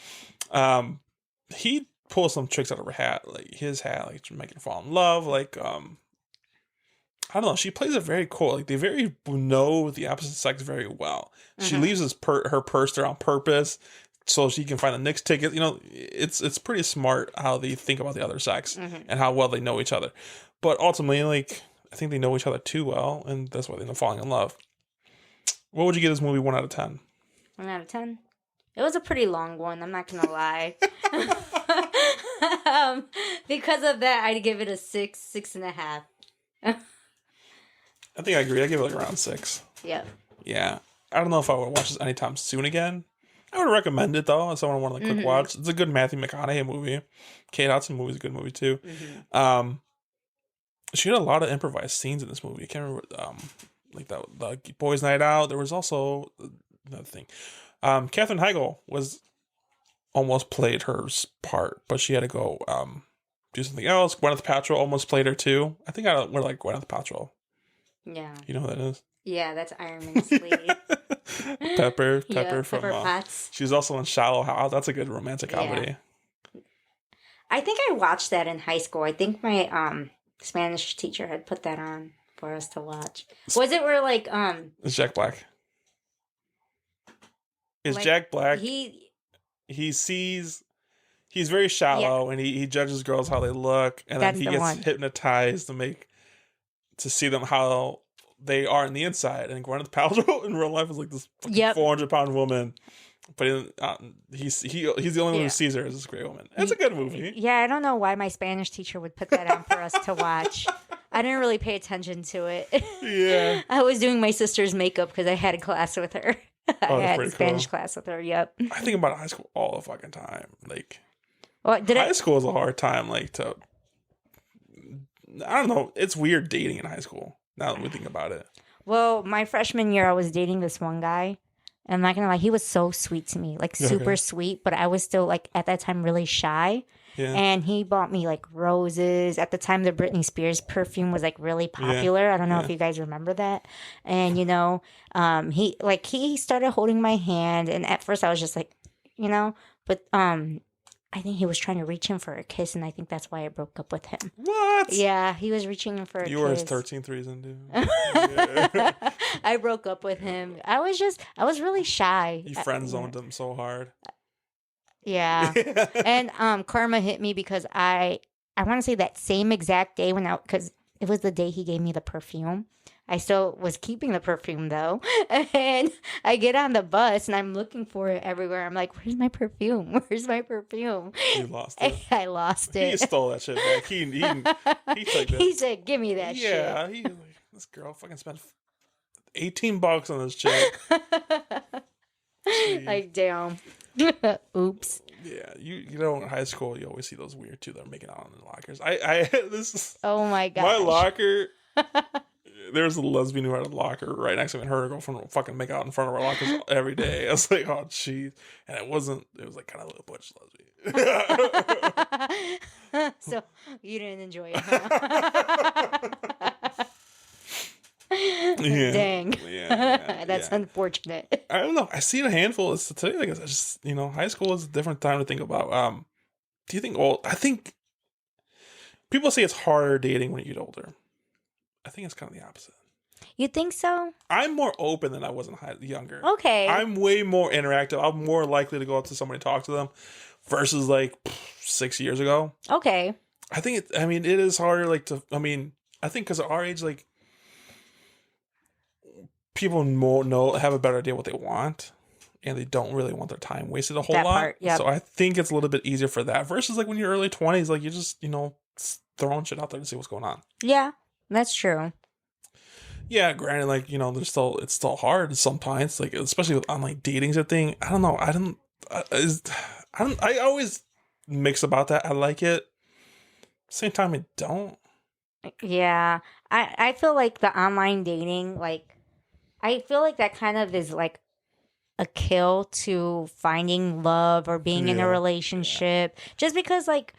He pulls some tricks out of her hat, like his hat, like to make her fall in love. Like, I don't know. She plays it very cool. Like they very know the opposite sex very well. She leaves her purse there on purpose so she can find the next ticket. You know, it's pretty smart how they think about the other sex and how well they know each other. But ultimately, like, I think they know each other too well, and that's why they end up falling in love. What would you give this movie 1 out of 10? 1 out of 10? It was a pretty long one, I'm not going to lie. Because of that, I'd give it a 6, 6.5. I think I agree. I give it like around 6. Yep. Yeah. I don't know if I would watch this anytime soon again. I would recommend it, though, if someone wanted a quick watch. It's a good Matthew McConaughey movie. Kate Hudson movie is a good movie, too. She had a lot of improvised scenes in this movie. I can't remember, like the boys' night out. There was also another thing. Katherine Heigl almost played her part, but she had to go do something else. Gwyneth Paltrow almost played her too. I think we're like Gwyneth Paltrow. Yeah. You know who that is? Yeah, that's Iron Man's lady. Pepper from Pepper Potts. She was also in Shallow Hal. That's a good romantic comedy. I think I watched that in high school. I think my Spanish teacher had put that on for us to watch. Was it where like It's Jack Black. It's like, Jack Black. He's very shallow and he judges girls how they look, and then he gets hypnotized to see them how they are on the inside. And Gwyneth Paltrow in real life is like this 400-pound woman, but he's the only one who sees her as this great woman. It's a good movie. Yeah, I don't know why my Spanish teacher would put that on for us to watch. I didn't really pay attention to it. Yeah, I was doing my sister's makeup because I had a class with her. I had a Spanish class with her. Yep. I think about high school all the fucking time. Like, high school is a hard time. Like I don't know. It's weird dating in high school. Now that we think about it. Well, my freshman year, I was dating this one guy. And I'm not gonna lie, he was so sweet to me, like super sweet. But I was still like at that time really shy. Yeah. And he bought me like roses. At the time, the Britney Spears perfume was like really popular. I don't know if you guys remember that. And you know, he started holding my hand, and at first I was just like, you know, but I think he was trying to reach him for a kiss, and I think that's why I broke up with him. What? Yeah, he was reaching him for a kiss. You were his 13th reason, dude. I broke up with him. I was really shy. You friend zoned him so hard. Yeah. And karma hit me because I want to say that same exact day because it was the day he gave me the perfume. I still was keeping the perfume though. And I get on the bus and I'm looking for it everywhere. I'm like, where's my perfume? Where's my perfume? You lost it. I lost it. He stole that shit back. He took it. He said, give me that shit. Yeah. This girl fucking spent $18 on this chick. Like, damn. Oops. Yeah, you know, in high school you always see those weird two that are making out in the lockers. Oh my god. My locker. There's a lesbian who had a locker right next to me, and her girlfriend would fucking make out in front of our lockers every day. I was like, oh jeez, and it was like kind of a little butch lesbian. So you didn't enjoy it, huh? Yeah. Dang. Yeah, That's unfortunate. I don't know. I see it a handful. It's today. Like, it's just, you know, high school is a different time to think about. Do you think? Well, I think people say it's harder dating when you get older. I think it's kind of the opposite. You think so? I'm more open than I was younger. Okay. I'm way more interactive. I'm more likely to go up to somebody and talk to them versus like 6 years ago. Okay. I think it is harder. Like I think because at our age, like, people have a better idea what they want, and they don't really want their time wasted a whole lot. Yep. So I think it's a little bit easier for that versus like when you're early 20s, like you're just, you know, throwing shit out there to see what's going on. Yeah, that's true. Yeah, granted, like, you know, it's still hard sometimes, like especially with online dating thing. I don't know. I always mix about that. I like it. Same time, I don't. Yeah, I feel like the online dating, like, I feel like that kind of is like a kill to finding love or being in a relationship. Just because, like,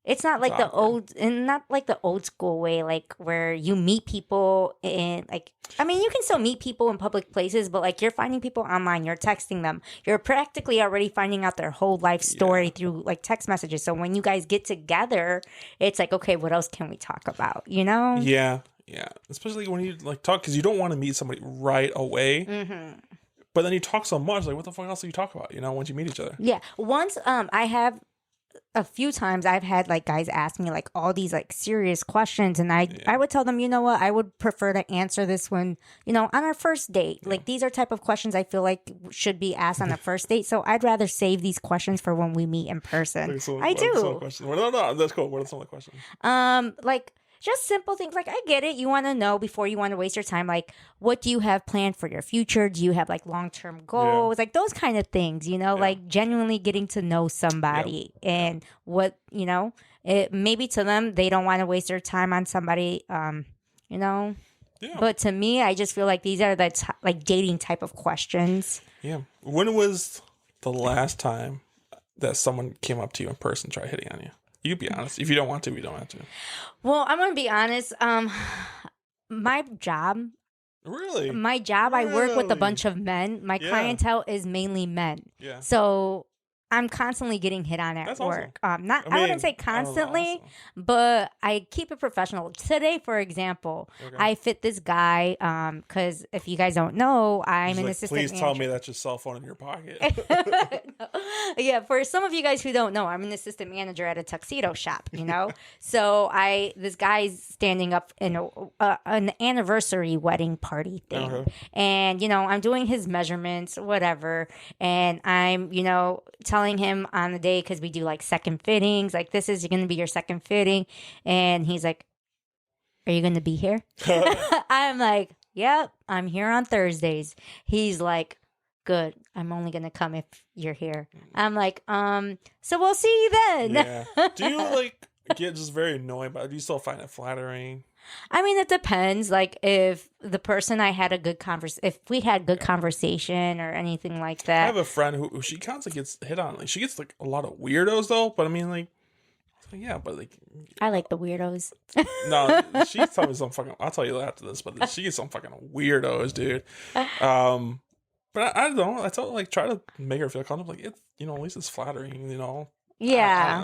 It's not like the awkward. not like the old school way, like where you meet people and like, I mean, you can still meet people in public places, but like you're finding people online, you're texting them, you're practically already finding out their whole life story through like text messages. So when you guys get together, it's like, okay, what else can we talk about? You know? Yeah. Yeah. Especially when you like talk, because you don't want to meet somebody right away. Mm-hmm. But then you talk so much, like what the fuck else do you talk about? You know, once you meet each other. Yeah. Once I have a few times I've had like guys ask me like all these like serious questions, and I would tell them, you know what, I would prefer to answer this one, you know, on our first date. Like these are type of questions I feel like should be asked on a first date. So I'd rather save these questions for when we meet in person. I do. No, that's cool. What are some of the questions? Like just simple things. Like, I get it. You want to know before you want to waste your time. Like, what do you have planned for your future? Do you have like long-term goals? Like those kind of things, you know, like genuinely getting to know somebody and what, you know, it maybe to them, they don't want to waste their time on somebody, you know, but to me, I just feel like these are the like dating type of questions. Yeah. When was the last time that someone came up to you in person, tried hitting on you? You be honest. If you don't want to, we don't have to. Well, I'm gonna be honest. My job. Really? My job, I work with a bunch of men. My clientele is mainly men. Yeah. So I'm constantly getting hit on at work. Awesome. I wouldn't say constantly, but I keep it professional. Today, for example, I fit this guy because if you guys don't know, I'm an assistant manager. Please tell me that's your cell phone in your pocket. No. Yeah, for some of you guys who don't know, I'm an assistant manager at a tuxedo shop, you know? So this guy's standing up in an anniversary wedding party thing. And, you know, I'm doing his measurements, whatever. And I'm, you know, telling him on the day, because we do like second fittings, like this is going to be your second fitting. And he's like, are you going to be here? I'm like, yep, I'm here on Thursdays. He's like, good, I'm only going to come if you're here. I'm like, so we'll see you then. Yeah. Do you like get just very annoyed by it? Do you still find it flattering? I mean, it depends. Like if the person I had a good if we had good conversation or anything like that. I have a friend who she constantly gets hit on. Like she gets like a lot of weirdos though. But I mean, like, yeah, but like, I like the weirdos. No, she told me some fucking. I'll tell you after this, but she gets some fucking weirdos, dude. But I don't know. I tell like try to make her feel comfortable. Like it's, you know, at least it's flattering. You know. Yeah.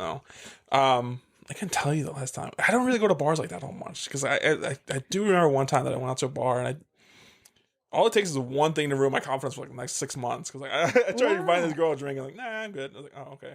I don't know. I can tell you the last time. I don't really go to bars like that all much because I do remember one time that I went out to a bar and all it takes is one thing to ruin my confidence for like the next 6 months because like I tried to find this girl a drink and like, nah, I'm good. I was like, oh, okay.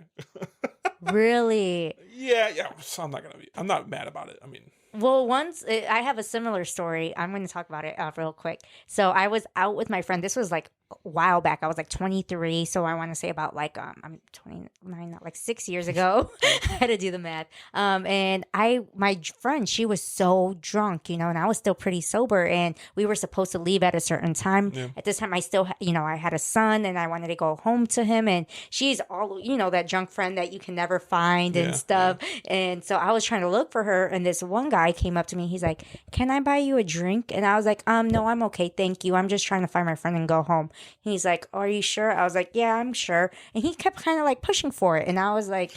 Really? Yeah. So I'm not mad about it. I mean. Well, I have a similar story. I'm going to talk about it real quick. So I was out with my friend. This was like a while back. I was like 23. So I want to say about like, I'm 29, like 6 years ago. I had to do the math. And my friend, she was so drunk, you know, and I was still pretty sober and we were supposed to leave at a certain time. Yeah. At this time, I still, you know, I had a son and I wanted to go home to him. And she's all, you know, that drunk friend that you can never find and stuff. Yeah. And so I was trying to look for her. And this one guy came up to me. He's like, can I buy you a drink? And I was like, no, I'm okay. Thank you. I'm just trying to find my friend and go home. He's like, are you sure? I was like, yeah, I'm sure. And he kept kind of like pushing for it. And I was like,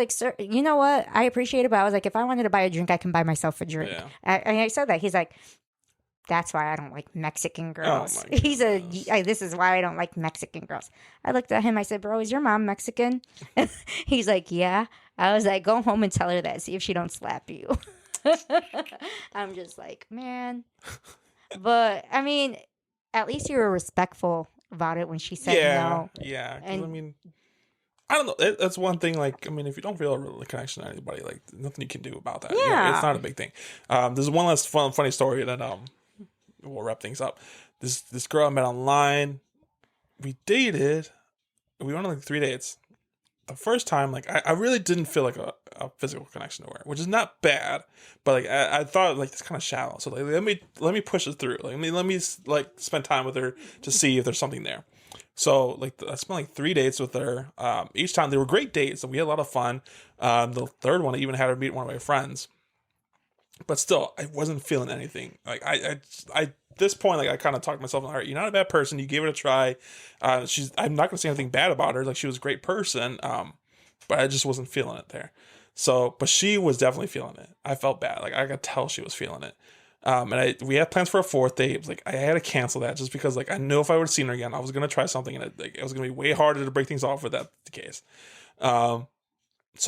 sir, you know what? I appreciate it. But I was like, if I wanted to buy a drink, I can buy myself a drink. Yeah. And I said that. He's like, that's why I don't like Mexican girls. Oh this is why I don't like Mexican girls. I looked at him. I said, bro, is your mom Mexican? He's like, yeah. I was like, go home and tell her that. See if she don't slap you. I'm just like, man. But I mean, at least you were respectful about it when she said no. Yeah. And I mean, I don't know. That's one thing. Like, I mean, if you don't feel a real connection to anybody, like, nothing you can do about that. Yeah. It's not a big thing. There's one last funny story that we'll wrap things up. This girl I met online. We dated. We went on like 3 dates. The first time, like, I really didn't feel like a physical connection to her, which is not bad, but like I thought like it's kind of shallow. So like let me push it through. Like let me like spend time with her to see if there's something there. So like I spent like 3 dates with her. Each time they were great dates, and we had a lot of fun. The third one, I even had her meet one of my friends. But still, I wasn't feeling anything. Like I at this point, like I kind of talked myself, all right, you're not a bad person. You gave it a try. I'm not gonna say anything bad about her. Like she was a great person. But I just wasn't feeling it there. So, but she was definitely feeling it. I felt bad. Like, I could tell she was feeling it. And we had plans for a fourth date. It was like, I had to cancel that just because, like, I knew if I would have seen her again, I was going to try something, and it was going to be way harder to break things off with that the case. So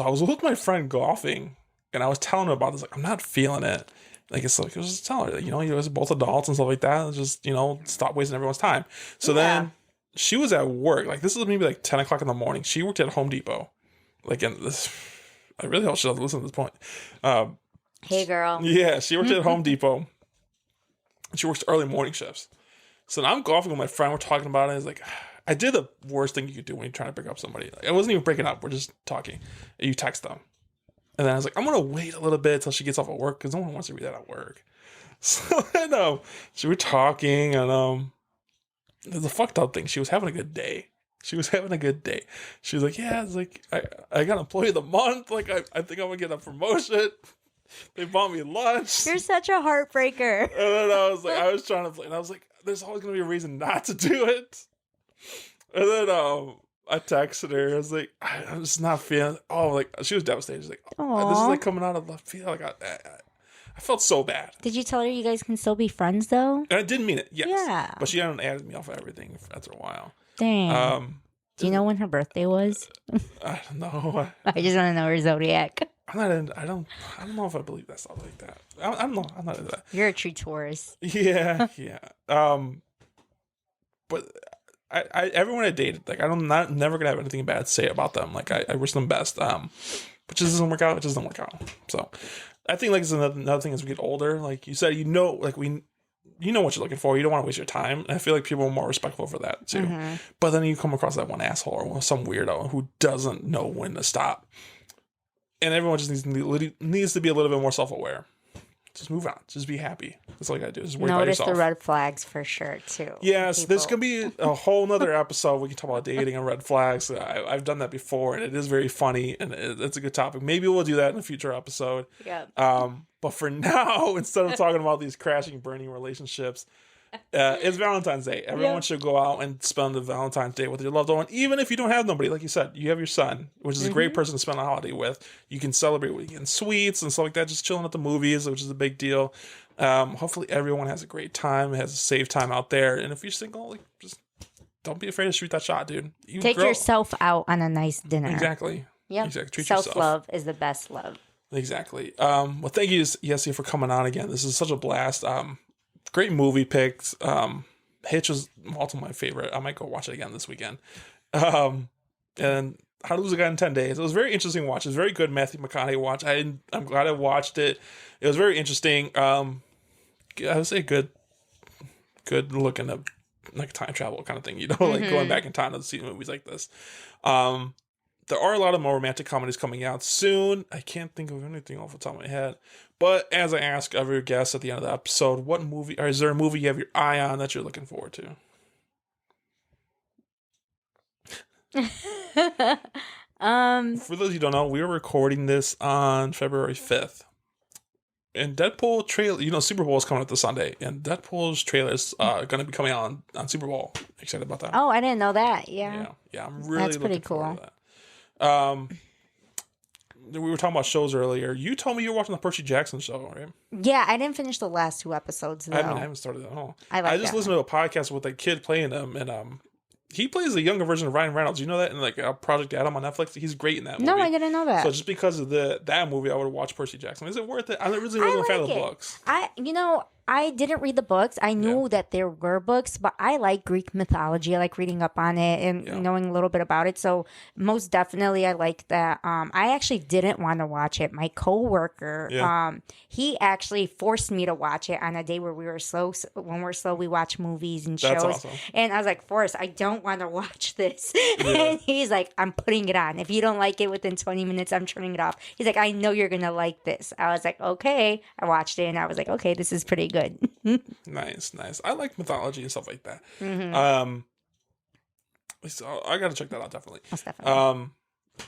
I was with my friend golfing, and I was telling her about this. Like, I'm not feeling it. Like, it's like, I was just telling her, you know, you guys are both adults and stuff like that. Just, you know, stop wasting everyone's time. So then she was at work. Like, this is maybe like 10 o'clock in the morning. She worked at Home Depot. Like, in this, I really hope she doesn't listen to this point. Hey, girl. Yeah, she worked at Home Depot. She works early morning shifts. So now I'm golfing with my friend. We're talking about it. It's like, I did the worst thing you could do when you're trying to break up somebody. Like, I wasn't even breaking up. We're just talking. And you text them. And then I was like, I'm going to wait a little bit until she gets off at work because no one wants to read that at work. So so we're talking, and the fucked up thing, she was having a good day. She was like, yeah, it's like, I got employee of the month. Like, I think I'm going to get a promotion. They bought me lunch. You're such a heartbreaker. And then I was trying to play, and I was like, there's always going to be a reason not to do it. And then I texted her. I was like, I'm just not feeling. Oh, like, she was devastated. She's like, this is like coming out of left field. Like, I felt so bad. Did you tell her you guys can still be friends though? And I didn't mean it. Yes. Yeah. But she hadn't added me off of everything after a while. Dang. Do you know when her birthday was? I don't know. I just want to know her zodiac. I don't know if I believe that stuff like that. I'm not into that. You're a true Taurus. Yeah. But everyone I dated, like, never gonna have anything bad to say about them. Like, I wish them best. But just doesn't work out. It just doesn't work out. So I think, like, it's another thing as we get older. Like you said, you know what you're looking for. You don't want to waste your time. And I feel like people are more respectful for that too. Mm-hmm. But then you come across that one asshole or some weirdo who doesn't know when to stop. And everyone just needs to be a little bit more self-aware. Just move on. Just be happy. That's all you gotta do. Just worry about yourself. Notice the red flags for sure too. Yes, this could be a whole nother episode. We can talk about dating and red flags. I've done that before, and it is very funny, and it's a good topic. Maybe we'll do that in a future episode. Yeah. But for now, instead of talking about these crashing, burning relationships, it's Valentine's Day. Everyone should go out and spend the Valentine's Day with your loved one, even if you don't have nobody. Like you said, you have your son, which is a great person to spend a holiday with. You can celebrate with getting sweets and stuff like that, just chilling at the movies, which is a big deal. Hopefully everyone has a great time, has a safe time out there. And if you're single, like, just don't be afraid to shoot that shot, dude. Take yourself out on a nice dinner. Exactly. Yeah. Exactly. Treat yourself. Self-love is the best love. Exactly. Well, thank you, Yesi, for coming on again. This is such a blast. Great movie picks. Hitch was also my favorite. I might go watch it again this weekend. And How to Lose a Guy in 10 Days. It was a very interesting watch. It was a very good Matthew McConaughey watch. I'm glad I watched it. It was very interesting. I would say good look into like time travel kind of thing, you know, like going back in time to see movies like this. There are a lot of more romantic comedies coming out soon. I can't think of anything off the top of my head. But as I ask every guest at the end of the episode, what movie, or is there a movie you have your eye on that you're looking forward to? For those of you who don't know, we are recording this on February 5th. And Deadpool trailer, you know, Super Bowl is coming up this Sunday, and Deadpool's trailer is going to be coming on Super Bowl. Excited about that? Oh, I didn't know that. Yeah, I'm really that's pretty looking cool. forward to that. We were talking about shows earlier. You told me you were watching the Percy Jackson show, right? Yeah, I didn't finish the last 2 episodes though. I haven't started that at all. I just listened to a podcast with a kid playing them, and he plays a younger version of Ryan Reynolds. You know that in like Project Adam on Netflix? He's great in that movie. No, I didn't know that. So just because of that movie, I would watch Percy Jackson. Is it worth it? I really wasn't a fan of the books. I didn't read the books. I knew that there were books, but I like Greek mythology. I like reading up on it and knowing a little bit about it. So most definitely I like that. I actually didn't want to watch it. My coworker, he actually forced me to watch it on a day where we were slow. When we're slow, we watch movies and shows. That's awesome. And I was like, Forrest, I don't want to watch this. And he's like, I'm putting it on. If you don't like it within 20 minutes, I'm turning it off. He's like, I know you're going to like this. I was like, okay. I watched it and I was like, okay, this is pretty good. Nice. I like mythology and stuff like that. So I gotta check that out definitely. Most definitely.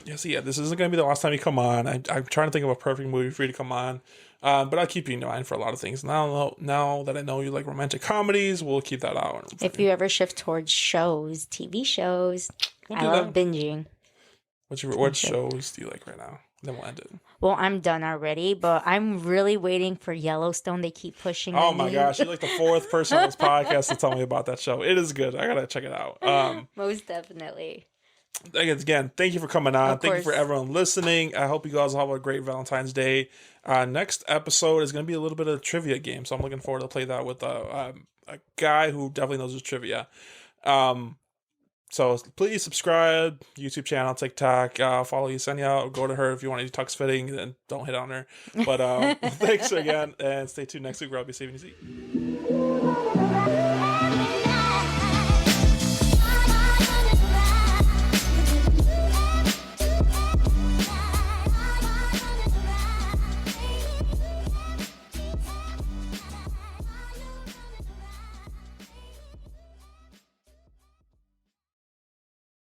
This isn't gonna be the last time you come on. I'm trying to think of a perfect movie for you to come on. But I'll keep you in mind for a lot of things. Now that I know you like romantic comedies, we'll keep that out. If you ever shift towards TV shows, I love binging. What shows do you like right now? Then we'll end it. Well, I'm done already, but I'm really waiting for Yellowstone. They keep pushing. Oh my gosh, you're like the fourth person on this podcast to tell me about that show. It is good. I gotta check it out. Most definitely. Again, thank you for coming on. Of Thank you course. for everyone listening. I hope you guys have a great Valentine's Day. Next episode is going to be a little bit of a trivia game, so I'm looking forward to play that with a guy who definitely knows his trivia. So please subscribe, YouTube channel, TikTok, follow Yesenia, go to her if you want any tux fitting, and don't hit on her. But thanks again, and stay tuned next week where I'll be saving you.